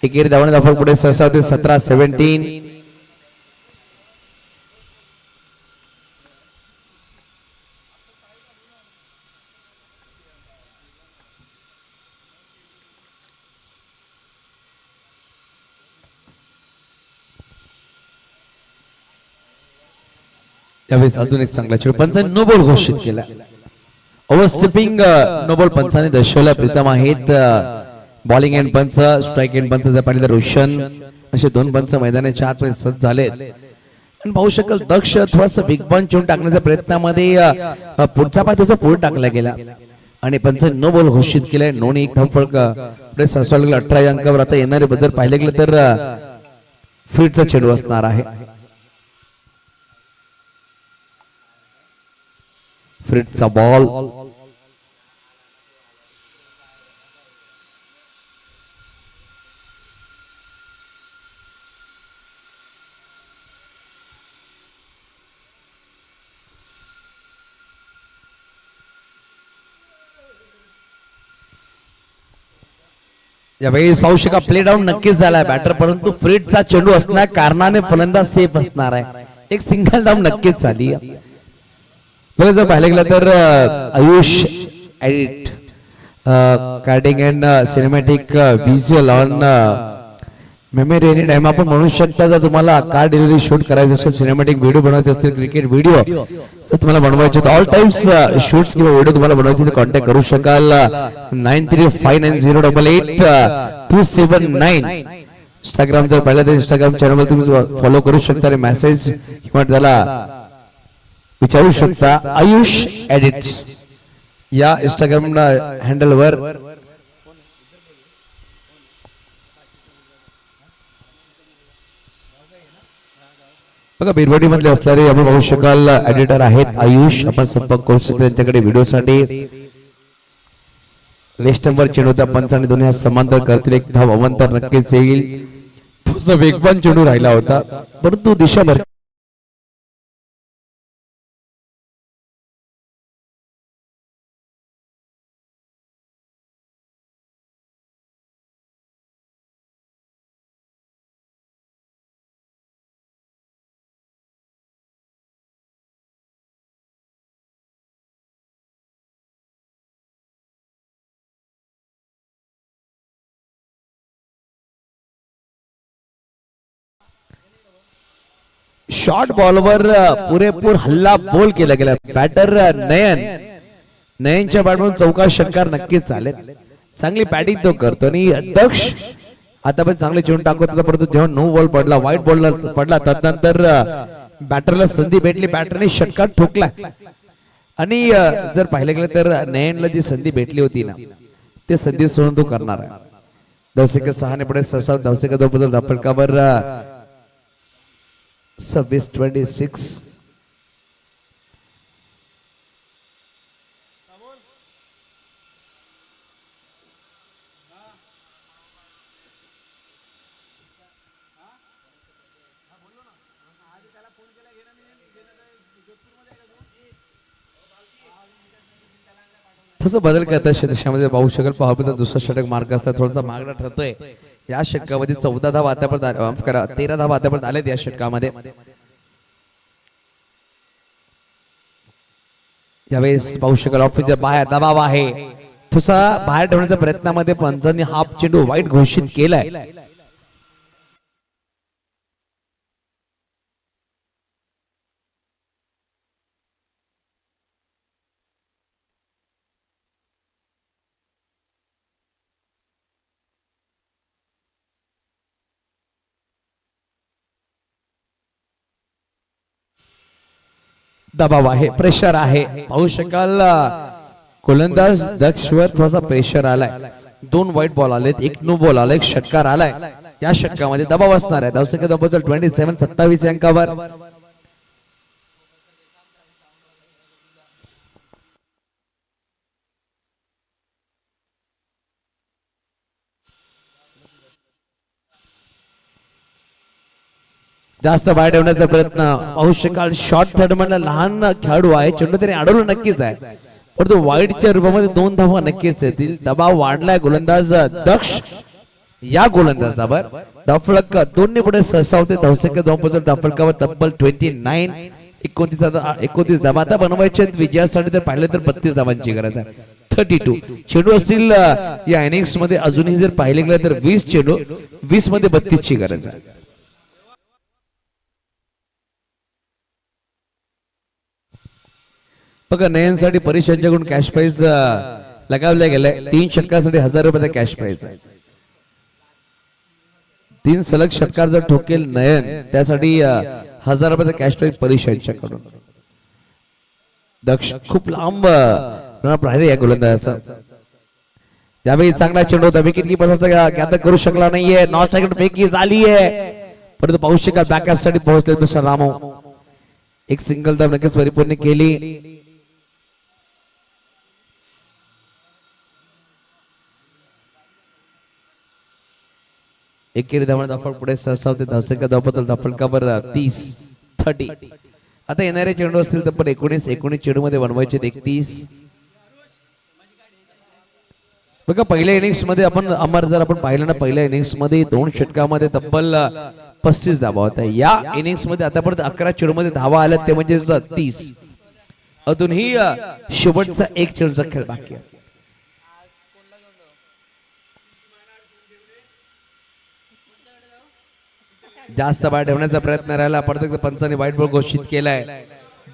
एकेरी धावणे धाव पुढे सहसा होते 17-17. त्यावेळेस अजून एक चांगला चेंडू पंचांनी नो बॉल घोषित केला. ओव्हर स्लिपिंग नो बॉल पंचांनी दर्शवला. प्रीतम आहेत bowling and punch, strike and punch जर पाहिलं तर रोशन असे 2 पंच मैदानाच्या आतमध्ये सज्ज झालेत. आणि पाहू शकाल दक्ष थोडासा बिग बॉल चेंडू टाकण्याच्या प्रयत्नामध्ये पुढचा पाय त्याचा पुढे टाकला गेला आणि पंचांनी नो बॉल घोषित केलाय. नोन एक धाव फलक पुढे सरसावला गेला 18 अंकावर. आता येणारे बदल पाहिले गेले तर फील्डचा चेंडू असणार आहे. फ्रिटचा बॉल. यावेळेस पाहू शका प्ले डाऊन नक्कीच झालाय बॅटर. परंतु फ्रिटचा चेंडू असणार कारणाने फलंदाज सेफ असणार आहे. एक सिंगल डाऊन नक्कीच झाली. बघा जर पाहिलं गेलं तर Ayush edit carding and cinematic visual on memory any time आपण म्हणू शकता. जर तुम्हाला कार डिलिव्हरी शूट करायचं असेल, सिनेमॅटिक व्हिडिओ बनवायचे असतील, क्रिकेट व्हिडिओ जर तुम्हाला बनवायचे ऑल टाइम्स शूट्स किंवा व्हिडिओ तुम्हाला बनवायचे तर कॉन्टॅक्ट करू शकाल 935908279279. इंस्टाग्राम जर पाहिलं तर इंस्टाग्राम चॅनल तुम्ही फॉलो करू शकता आणि मेसेज किंवा त्याला विचारू शकता. आयुष एडिट्स या इंस्टाग्राम हँडल वर बघा बिरवडी मधले असणारे आपण पाहू शकाल एडिटर आहेत आयुष. आपण संपर्क करू शकतो त्यांच्याकडे व्हिडिओसाठी. लेफ्ट नंबर चेंडू त्या पंचाने दोन्ही समांतर करतील. एक धाव अवंतर नक्कीच येईल. तुझा वेगवान चेंडू राहिला होता परंतु दिशा शॉर्ट बॉलवर पुरेपूर हल्ला बोल केला गेला. बॅटर नयनच्या बॅटमधून चौका षटकार नक्कीच चालेल. चांगली बॅटिंग तो करतो आणि दक्ष आता पण चांगले चेंडू टाकत होता, परंतु जेव्हा नो बॉल पडला, व्हाईट बॉल पडला, त्यानंतर बॅटरला संधी भेटली, बॅटरने षटकार ठोकला. आणि जर पाहिलं गेलं तर नयनला जी संधी भेटली होती ना, ते संधी सोडून तो करणार आहे. धावसंख्या 6 ने पुढे 6 धावसंख्या 2 बदल धावफलकावर 26-26. तसं बदल करता देशामध्ये पाहू शकेल. पॉवरचा दुसरा षटक मार्क असतात, थोडासा मागणा ठरतोय. या षटकामध्ये 14 धावा आतापर्यंत 13 धावा आतापर्यंत आलेत या षटकामध्ये. यावेळेस पाहू शकेल ऑफिसच्या बाहेर दबाव आहे, तसा बाहेर ठेवण्याच्या प्रयत्नामध्ये पंचांनी हाफ चेंडू वाईट घोषित केलाय. दबाव आहे, प्रेशर आहे. पाहू शकाल गोलंदाज दक्षवर थोडासा प्रेशर आलाय. 2 वाईट बॉल आलेत, 1 नो बॉल आला, 1 षटकार आलाय. या षटकामध्ये दबाव असणार आहे. धावसंख्या 27 अंकावर. जास्त बाहेर ठेवण्याचा प्रयत्न पाहू शकाल. शॉर्ट थर्ड मधला लहान खेळाडू आहे, चेंडू त्याने अडवलं नक्कीच आहे, परंतु वाईटच्या रूपामध्ये 2 धावा नक्कीच येतील. दबाव वाढलाय गोलंदाज दक्ष या गोलंदाजावर. धावफलक 2 ने पुढे सहसा होते. धावसंख्या 2 धावफलकावर तब्बल 29 धावा आता बनवायचे विजयासाठी. तर पाहिलं तर 32 धावांची गरज आहे. 32 चेंडू असतील या इनिंग्स मध्ये. अजूनही जर पाहिले गेलं तर 20 चेंडू, 20 मध्ये 32 ची गरज आहे. बघा नयनसाठी परेश यांच्याकडून कॅश प्राइज लगावले गेले. 3 षटकासाठी 1000 रुपयाचा कॅश प्राइज आहे. 3 सलग षटकार जर ठोकेल नयन, त्यासाठी 1000 रुपयाचा कॅश प्राइज परेश यांच्याकडून. दक्ष खूप लांब राहिले या गोलंदाजाचा. यावेळी चांगला चेंडू होता, विकेट कीपरचा ज्ञात करू शकला नाहीये. नॉट स्ट्राइक फेकी झाली आहे, परंतु पाहू शकाल बॅकअप साठी पोहोचले मिस्टर रामो. एक सिंगल धाव नक्कीच परिपूर्ण केली. एकेरी धावण धावफलक पुढे सहसा होते. धावसंख्या धावपतल धावफलकावर 30. आता येणारे चेंडू असतील तर पण 19 चेंडू मध्ये बनवायचे 31. बघा पहिल्या इनिंग्स मध्ये आपण जर आपण पाहिलं ना, पहिल्या इनिंग्स मध्ये 2 षटकामध्ये तब्बल 35 धावा होत्या. या इनिंग्स मध्ये आतापर्यंत 11 चेंडू मध्ये धावा आल्या, ते म्हणजे 30. अजूनही शेवटचा 1 चेंडूचा खेळ बाकी आहे. जास्त बाहेर ठेवण्याचा प्रयत्न राहिला, परत पंचांनी व्हाईट बॉल घोषित केलाय.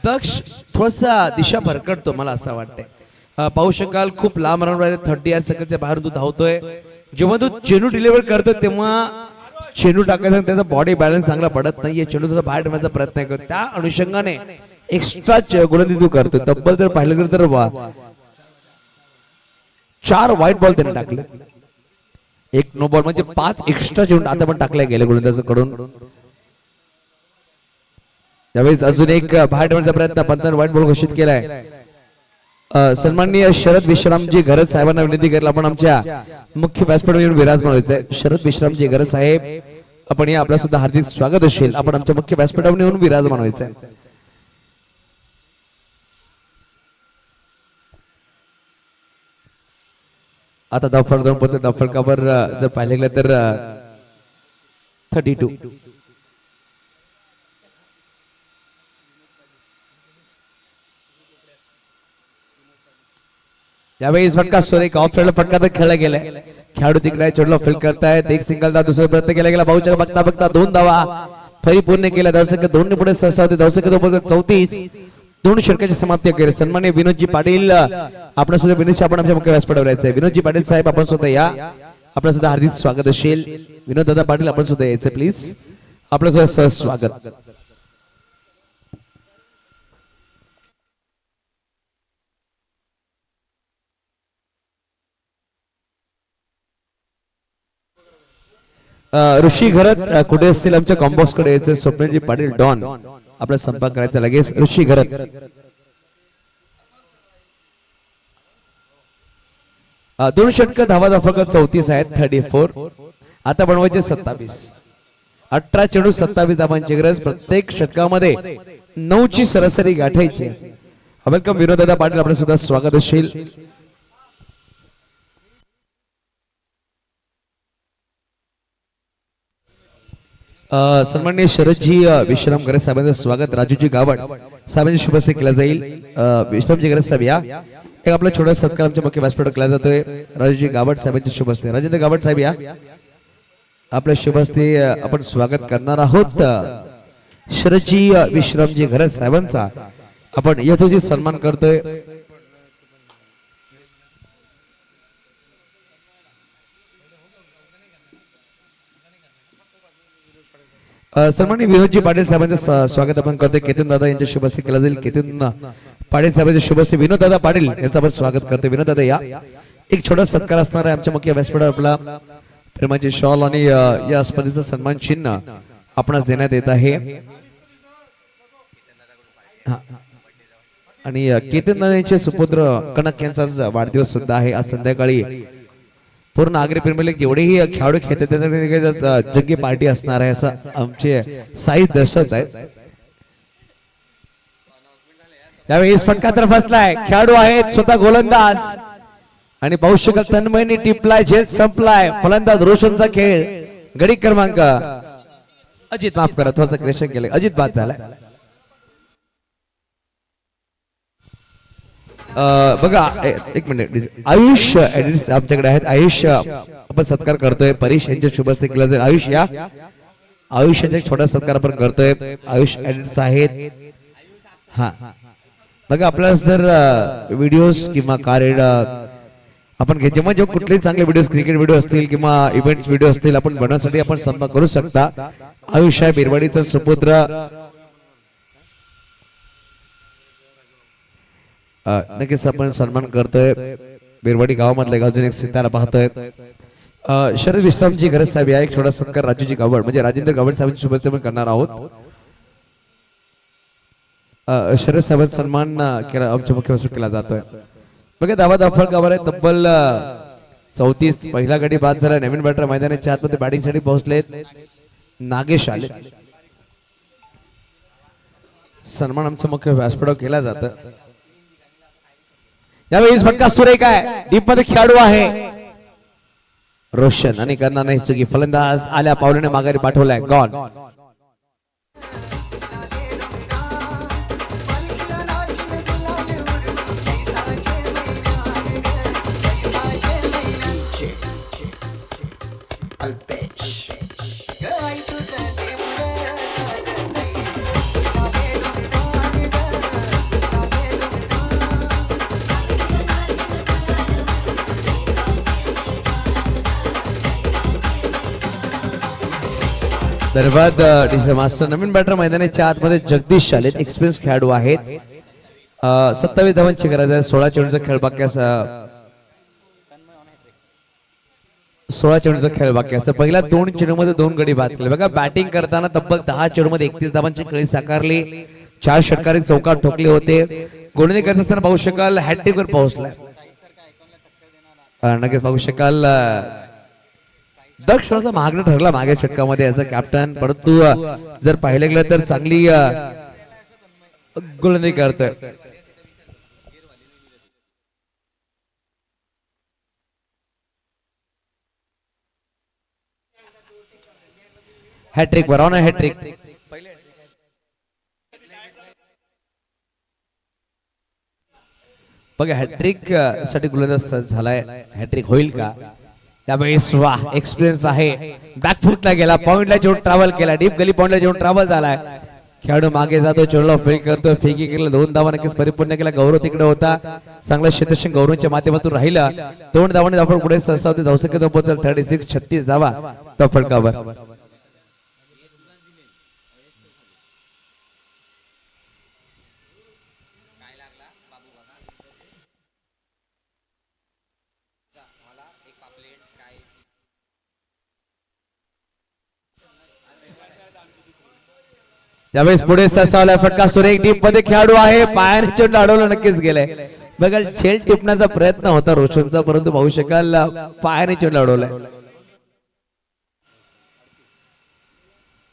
दक्ष थोडासा दिशा भरकटतो मला असं वाटतंय. पाहू शकाल खूप लांब राऊंड राहिले. 38 सेकंडच्या बाहेर तू धावतोय. जेव्हा तू चेंडू डिलिव्हर करतो तेव्हा चेंडू टाकायचा त्याचा बॉडी बॅलन्स चांगला पडत नाहीये. चेंडू तुझा बाहेर ठेवण्याचा प्रयत्न करतो, त्या अनुषंगाने एक्स्ट्रा गोलंदाजी तू करतो. तब्बल जर पाहिलं गेलं तर 4 व्हाईट बॉल त्याने टाकले, 1 नो बॉल, म्हणजे 5 एक्स्ट्रा चेंडू आता पण टाकले गेले गोलंदाजाकडून. त्यावेळेस अजून एक बाहेर ठेवण्याचा प्रयत्न, पंचांनी व्हाईट बॉल घोषित केलाय. सन्माननीय शरद विश्रामजी घरत साहेबांना विनंती करेल, आपण आमच्या मुख्य व्यासपीठावर येऊन विराजमान व्हायचंय. शरद विश्रामजी घरत साहेब, आपण या आपला सुद्धा हार्दिक स्वागत असेल. आपण आमच्या मुख्य व्यासपीठावर येऊन विराजमान व्हायचंय. आता धावफलकावर जर पाहिले गेलं तर 32. यावेळेस फटका सोरे ऑफ साइडला फटका तर खेळला गेलाय. खेळाडू तिकडे चेंडूला फील्ड करतायत. एक सिंगल धाव दुसरा प्रयत्न केला गेला. भाऊच्या बघता 2 धावा परिपूर्ण केला. धावसंख्या 2 ने पुढे सहसा होते. धावसंख्या 34. 2 षटकाची समाप्ती अखेर. सन्माननीय विनोदजी पाटील आपण सुद्धा विनोदजी आपण आमच्या मुख्य व्यासपीठावर यायचंय. विनोदजी पाटील साहेब आपण सुद्धा या. आपलं सुद्धा हार्दिक स्वागत असेल. विनोद दादा पाटील आपण सुद्धा यायचं प्लीज. आपलं सुद्धा सहज स्वागत. ऋषी घरत कुठे असतील आमच्या कॉम्बॉक्स कडे यायचं. स्वप्नजी पाटील डॉन आपला संपर्क करायचा लगेच. ऋषी घरत दोन षटक धावा फक्त 34 आहेत. 34 आता बनवायचे 27. 18 चेंडू 27 धावांची गरज. प्रत्येक षटकामध्ये 9 ची सरासरी गाठायची. वेलकम विनोददादा पाटील आपलं सुद्धा स्वागत असेल. सन्माननीय शरदजी विश्राम गरज साहेबांचं स्वागत. राजूजी गावड साहेबांची शुभ हस्ते केला जाईल. विश्रामजी गरज साहेब या. एक आपला छोटा सत्कार आमच्या मुख्य व्यासपीठावर केला जातोय. राजूजी गावड साहेबांचे शुभ हस्ते. राजेंद्र गावड साहेब या. आपल्या शुभ हस्ते आपण स्वागत करणार आहोत. शरदजी विश्रामजी गरज साहेबांचा आपण यथोचित सन्मान करतोय. सन्माननीय विनोदजी पाटील साहेबांचं स्वागत आपण करतोय. केतन दादा यांच्या शुभ हस्ते केला जाईल. केतन पाटील साहेबांच्या शुभ हस्ते विनोद दादा पाटील यांचं आपण स्वागत करतोय. विनोद दादा या. एक छोटा सत्कार असणार आहे आमच्या मुख्य व्यासपीठावर. आपला प्रेमाची शॉल आणि या स्पर्धेचं सन्मान चिन्ह आपणास देण्यात येत आहे. आणि केतन दादा यांचे सुपुत्र कनक यांचा वाढदिवस सुद्धा आहे. आज संध्याकाळी पूर्ण आगरी प्रीमियर लीग जेवढेही खेळाडू खेळतात त्यासाठी जग्गी पार्टी असणार आहे असं आमचे साई दर्शक आहेत. त्यावेळी फटका तर फसलाय. खेळाडू आहेत स्वतः गोलंदाज आणि पाहू शकाल तन्मयनी टिपलाय. झेल संपलाय. फलंदाज रोशनचा खेळ. गडी क्रमांक अजित माफ करा थोडंसं क्रेशन केलं. अजित बाद झालाय. बघा एक मिनिट. आयुष एडिट्स आमच्याकडे आहेत. आयुष आपण सत्कार करतोय. परेश यांच्या शुभ हस्ते केला जाईल. आयुष या. आयुष यांचा एक छोटा सत्कार आपण करतोय. आयुष एडिट्स आहेत. हा बघा आपल्याला जर व्हिडिओज किंवा कार्ड आपण जेव्हा जेव्हा कुठलेही चांगले व्हिडिओ क्रिकेट व्हिडिओ असतील किंवा इव्हेंट व्हिडिओ असतील आपण बनवण्यासाठी आपण संपर्क करू शकता. आयुष आहे बिरवाडीचा सुपुत्र. नक्कीच आपण सन्मान करतोय. बिरवाडी गावामधल्या अजून एक सितारा पाहतोय. शरद विश्रामजी गरज साहेब या. एक छोटा सत्कार राजूजी गावड म्हणजे राजेंद्र गावड साहेबांची शुभ हस्ते आपण करणार आहोत. शरद साहेब सन्मान केला आमच्या मुख्य व्यासपीठावर केला जातोय. बघा धावा दाफळ गावाला तब्बल 34. पहिला गडी बाद झाला. नवीन बॅटर मैदानाच्या आतमध्ये बॅटिंग साठी पोहोचलेत. नागेश आले. सन्मान आमच्या मुख्य व्यासपीठावर केला जातो. यावेळी फटका सुरेख आहे. डीप मध्ये खेळाडू आहे रोशन आणि करणार नाही चुकी. फलंदाज आल्या पावलाने माघारी पाठवलाय. गॉन. धन्यवाद डीजे मास्टर. नवीन बॅटर मैदानाच्या आतमध्ये जगदीश आलेत. एक्सपिरियन्स खेळाडू आहेत. 27 धावांची गरज आहे. 16 चेंडूचा खेळ बाकी असं 16 चेंडूचा खेळ बाकी असं. पहिल्या 2 चेंडूमध्ये 2 गडी बाद केले. बघा बॅटिंग करताना तब्बल 10 चेंडूमध्ये 31 धावांची कळी साकारली. 4 षटकारी चौकार ठोकले होते. गोलंदाजी करत असताना पाहू शकाल हॅट्रिक वर पोहोचलाय. नक्कीच पाहू शकाल दक्ष मागणं ठरला मागे षटकामध्ये याचा कॅप्टन. परंतु जर पाहिलं गेलं तर चांगली गोलंदाजी करतोय. Hat trick were on hat trick. बघा हॅट्रिक साठी गोलंदाज झालाय. हॅट्रिक होईल का यावेळेस वा एक्सपिरियन्स आहे. बॅकफुटला गेला, पॉइंटला जेवून ट्रॅव्हल केला, डीप गली पॉइंटला जेवून ट्रॅव्हल झालाय. खेळाडू मागे जातो, चेंडूला फेल करतो, फेकी केला, 2 धावा नक्कीच परिपूर्ण केला. गौरव तिकडे होता, चांगला क्षेत्ररक्षण गौरवच्या माध्यमातून राहिला. 2 धावांनी धावफळ पुढे सरसावते, धावसंख्या पोहोचल 36, 36 धावा धावफळ कावर. यावेळेस पुढे सरसावला फटका, सुरेख डीप मध्ये खेळाडू आहे, पायाने चेंडू अडवलं, नक्कीच गेलाय. बघा झेल टिपण्याचा प्रयत्न होता रोशनचा, परंतु पाहू शकाल पायाने चेंडू अडवलाय.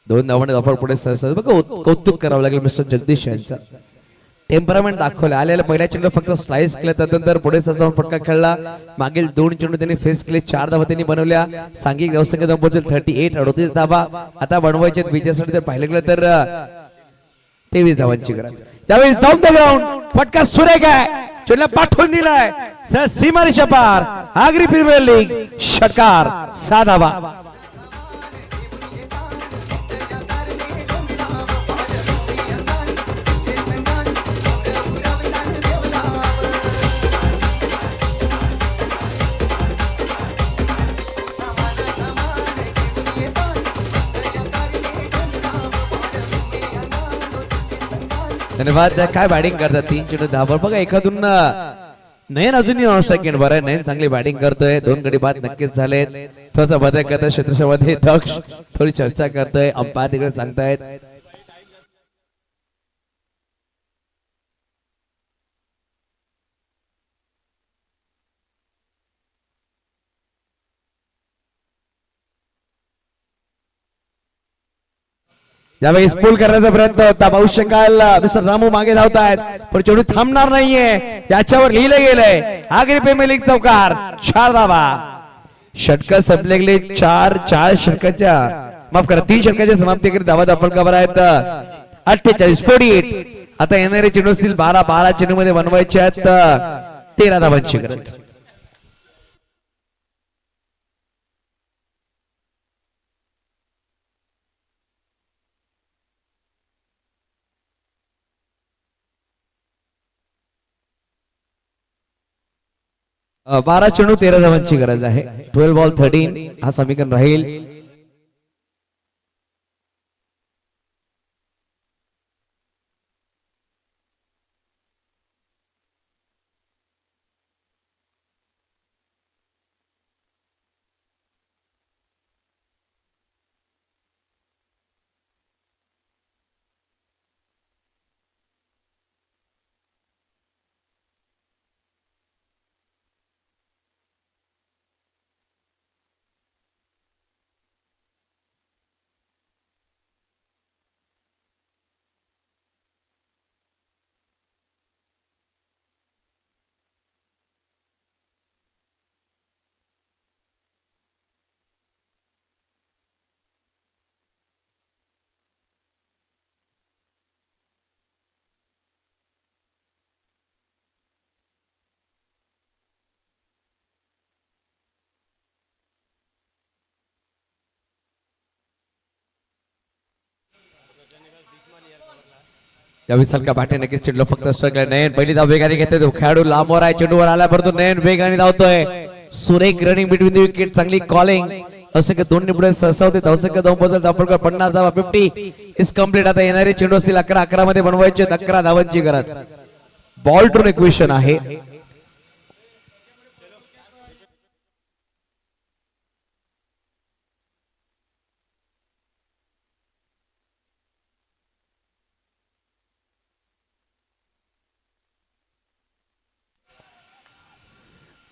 2 धावांनी धावफळ पुढे सरसावला. बघा कौतुक करावं लागेल मिस्टर जगदीश यांचा, टेम्परामेंट दाखवलं. आलेला पहिल्या चेंडू फक्त स्लाइस केला, त्यानंतर पुढे सरसावून फटका खेळला. मागील 2 चेंडू त्यांनी फेस केले, 4 धावा त्यांनी बनवल्या. सांघिक धावसंख्या पोहोचेल 38, 38 धावा आता बनवायचे विजयासाठी. तर पाहिलं गेलं तर 23 धावांची गरज. त्यावेळेस डाऊन द ग्राउंड फटका सुरेख आहे, चेंडूला पाठवून दिलाय सीमारेषा पार. आगरी प्रीमियर लीग षटकार 6 धावा. धन्यवाद. काय बॅटिंग करतात, 3 चेंडू धावा. बघा एखादून नयन अजूनही नॉनस्ट्राईक बरं आहे. नयन चांगली बॅटिंग करतोय, 2 गडी बाद नक्कीच झालेत. थोडासा बदल करतोय क्षेत्रक्षामध्ये दक्ष, थोडी चर्चा करतोय, अंपायर तिकडे सांगतायत. यावेळेस पूल करण्याचा प्रयत्न होता, पाहू शकाल मिस्टर रामू मागे धावतायत, पण चेंडू थांबणार नाहीये याच्यावर लिहिलं गेलंय. आगरी प्रीमियर लीग चौकार 4 धावा. षटक संपले गेले, 4 षटकाच्या माफ करा 3 षटकाच्या समाप्तीकडे धावा धावफलकावर आहेत 48, 48. आता येणारे चेंडू असतील 12 चेंडू मध्ये बनवायचे आहेत 13 धावांची गरज. बारा चेंडू 13 धावांची गरज आहे. 12 बॉल 13 हा समीकरण राहील. यावेळी सलका भाटे नक्कीच चेंडू फक्त स्ट्राईकला. नयन पहिली धाव वेगाने घेतोय, तो खेळाडू लांबवर आहे, चेंडूवर आला परंतु नयन वेगाने धावतोय. सुरेख रनिंग बिटवीन द विकेट, चांगली कॉलिंग. असंख्य 2 निबडे सरसावते, धावसंख्या 2 पोहोचल, धावफलक 50 धावा. 50 इज कंप्लीट. आता येणारे चेंडू असतील 11 मध्ये बनवायचे 11 धावांची गरज. बॉल टू इक्वेशन आहे.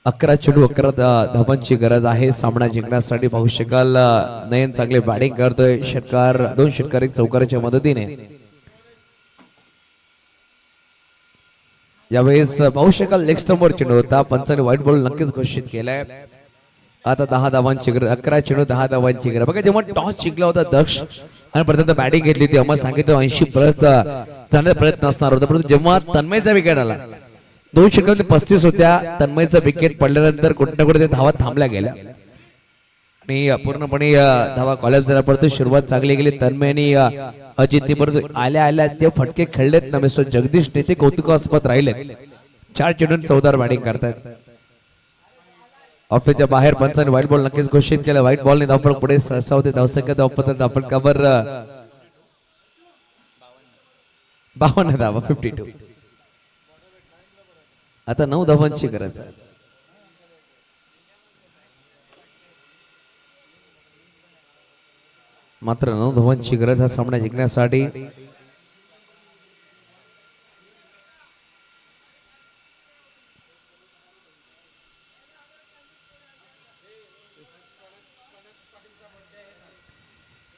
अकरा चेंडू 11 धावांची गरज आहे सामना जिंकण्यासाठी. पाहू शकाल नयन चांगले बॅटिंग करतोय. षटकार 2 षटकार 1 चौकाराच्या मदतीने. यावेळेस पाहू शकाल लेग स्टंपवर चेंडू होता, पंचाने व्हाईट बॉल नक्कीच घोषित केलाय. आता 10 धावांची गरज. 11 चेंडू 10 धावांची गरज. बघा जेव्हा टॉस जिंकला होता दक्ष आणि प्रथम बॅटिंग घेतली होती, आम्हाला सांगितलं 80 जाण्याचा प्रयत्न असणार होता, परंतु जेव्हा तन्मयचा विकेट आला 2 षटकांमध्ये 35 होत्या, तन्मयचा विकेट पडल्यानंतर कुठे ना कुठे धावा थांबल्या गेल्या. आणि पूर्णपणे धावा कॉलेज झाला पडतो. सुरुवात चांगली गेली तन्मय आणि अजित परंतु आल्या आल्या ते फटके खेळलेत ना मिस्टर जगदीश नेते कौतुकास्पद राहिले. 4 चेंडून 14 बॅटिंग करतात. ऑफिसच्या बाहेर पंचाने व्हाईट बॉल नक्कीच घोषित केला. व्हाईट बॉलने धावफळ पुढे सहसा होते. धावसंख्या धावपत आपण कबर 52 धावा 52. आता 9 धावांची गरज आहे. मात्र 9 धावांची गरज हा सामना जिंकण्यासाठी.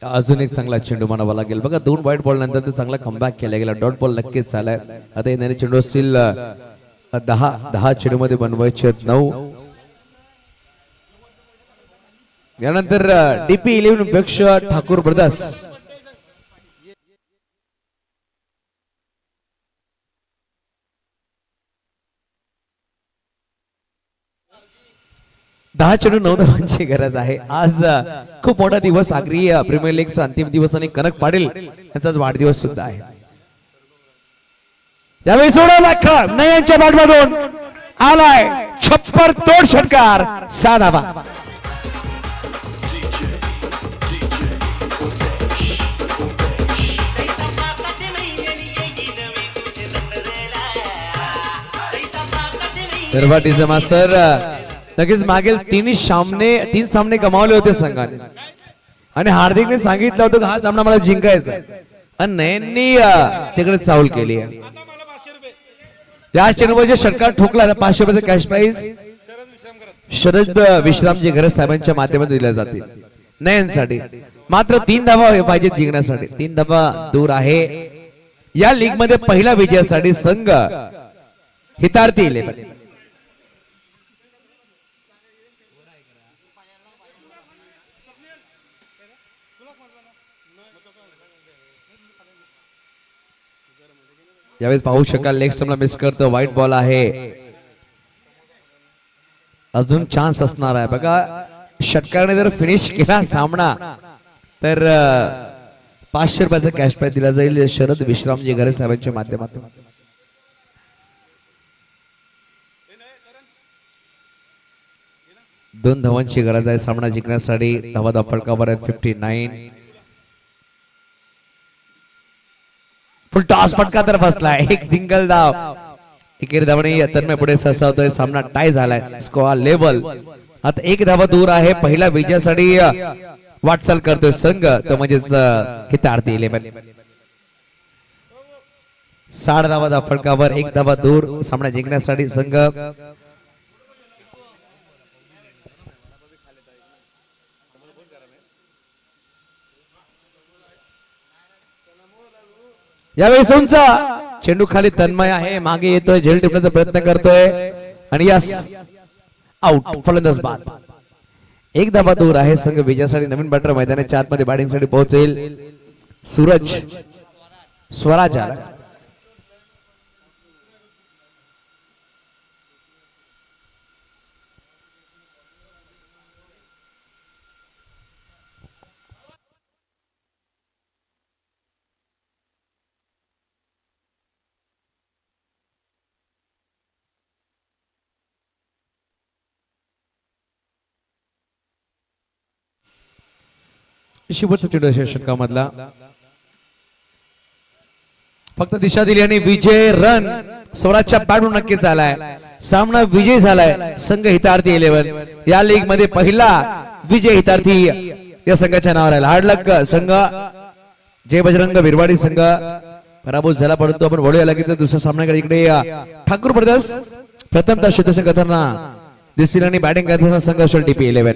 अजून एक चांगला चेंडू म्हणावा लागेल बघा. 2 व्हाईट बॉल नंतर ते चांगला कमबॅक केला गेला. डॉट बॉल नक्कीच झालाय. आता येणारे चेंडू असतील 10 चेंडू मध्ये बनवायचे 9. यानंतर डीपी 11 पेक्षा ठाकूर ब्रदर्स. दहा चेंडू 9 धावांची गरज आहे. आज खूप मोठा दिवस. आगरी प्रीमियर लीगचा अंतिम दिवस आणि कनक पाटील यांचाच वाढदिवस सुद्धा आहे. यावेळी सोडवला खेळ नयनच्या बॅटमधून आलाय छप्पर तोड षटकार. 6 धावा. निर्वाटीचे मास्टर नक्कीच मागील 3 सामने गमावले होते संघाने आणि हार्दिकने सांगितलं होतं हा सामना मला जिंकायचा आणि नयननी तिकडे चावल केली आहे. या चेंडूमध्ये षटकार ठोकला. 500 रुपयाचा कॅश प्राइज शरद विश्रामजी घरे साहेबांच्या माध्यमातून दिल्या जातील नयनसाठी. मात्र 3 धावा पाहिजेत जिंकण्यासाठी. 3 धावा दूर आहे. या लीग मध्ये पहिला विजयासाठी संघ हितार्थी 11. यावेळेस पाहू शकाल लेग स्टंपला मिस करतो. व्हाईट बॉल आहे. अजून चान्स असणार आहे बघा. षटकारने जर फिनिश केला सामना तर 500 रुपयाचा कॅश प्राइज दिला जाईल शरद विश्रामजी घरे साहेबांच्या माध्यमातून. दोन धावांची गरज आहे सामना जिंकण्यासाठी. धावा फटकावर आहेत 59. फुल टॉस फटका तर बसला. एक सिंगल धाव. एकेरी धावणे तन्मय पुढे सहसा होतोय. सामना टाय झालाय. Score level. आता 1 धावा दूर आहे. पहिला विजयासाठी वाटचाल करतोय संघ तो म्हणजेच हितार्थी 11. 60 धावा फटकावर 1 धावा दूर. सामना जिंकण्यासाठी संघ यावेळी उंचा चेंडू खाली तन्मय आहे. मागे येतोय. झेल टिपण्याचा प्रयत्न करतोय आणि यस आउट. फलंदाज बाद. 1 धावा दूर आहे. संघ विजयासाठी नवीन बॅटर मैदानाच्या आतमध्ये बॅटिंग साठी पोहोचेल. सूरज स्वराज आला. शेवटचा चेंडू षटकामधला फक्त दिशा दिली आणि विजय रन स्वराजच्या बॅटमधून नक्कीच झालाय. सामना विजय झालाय. संघ हितार्थी 11. या लीग मध्ये पहिला विजय हितार्थी या संघाच्या नावावर आला. हार्ड लक संघ. जय बजरंग बिरवाडी संघ पराभूत झाला. परंतु आपण वळूया लगेच दुसऱ्या सामन्याकडे. इकडे ठाकूर ब्रदर्स प्रथमतः क्षेत्ररक्षण करताना दिसतील आणि बॅटिंग करताना संघ असेल डीपी 11.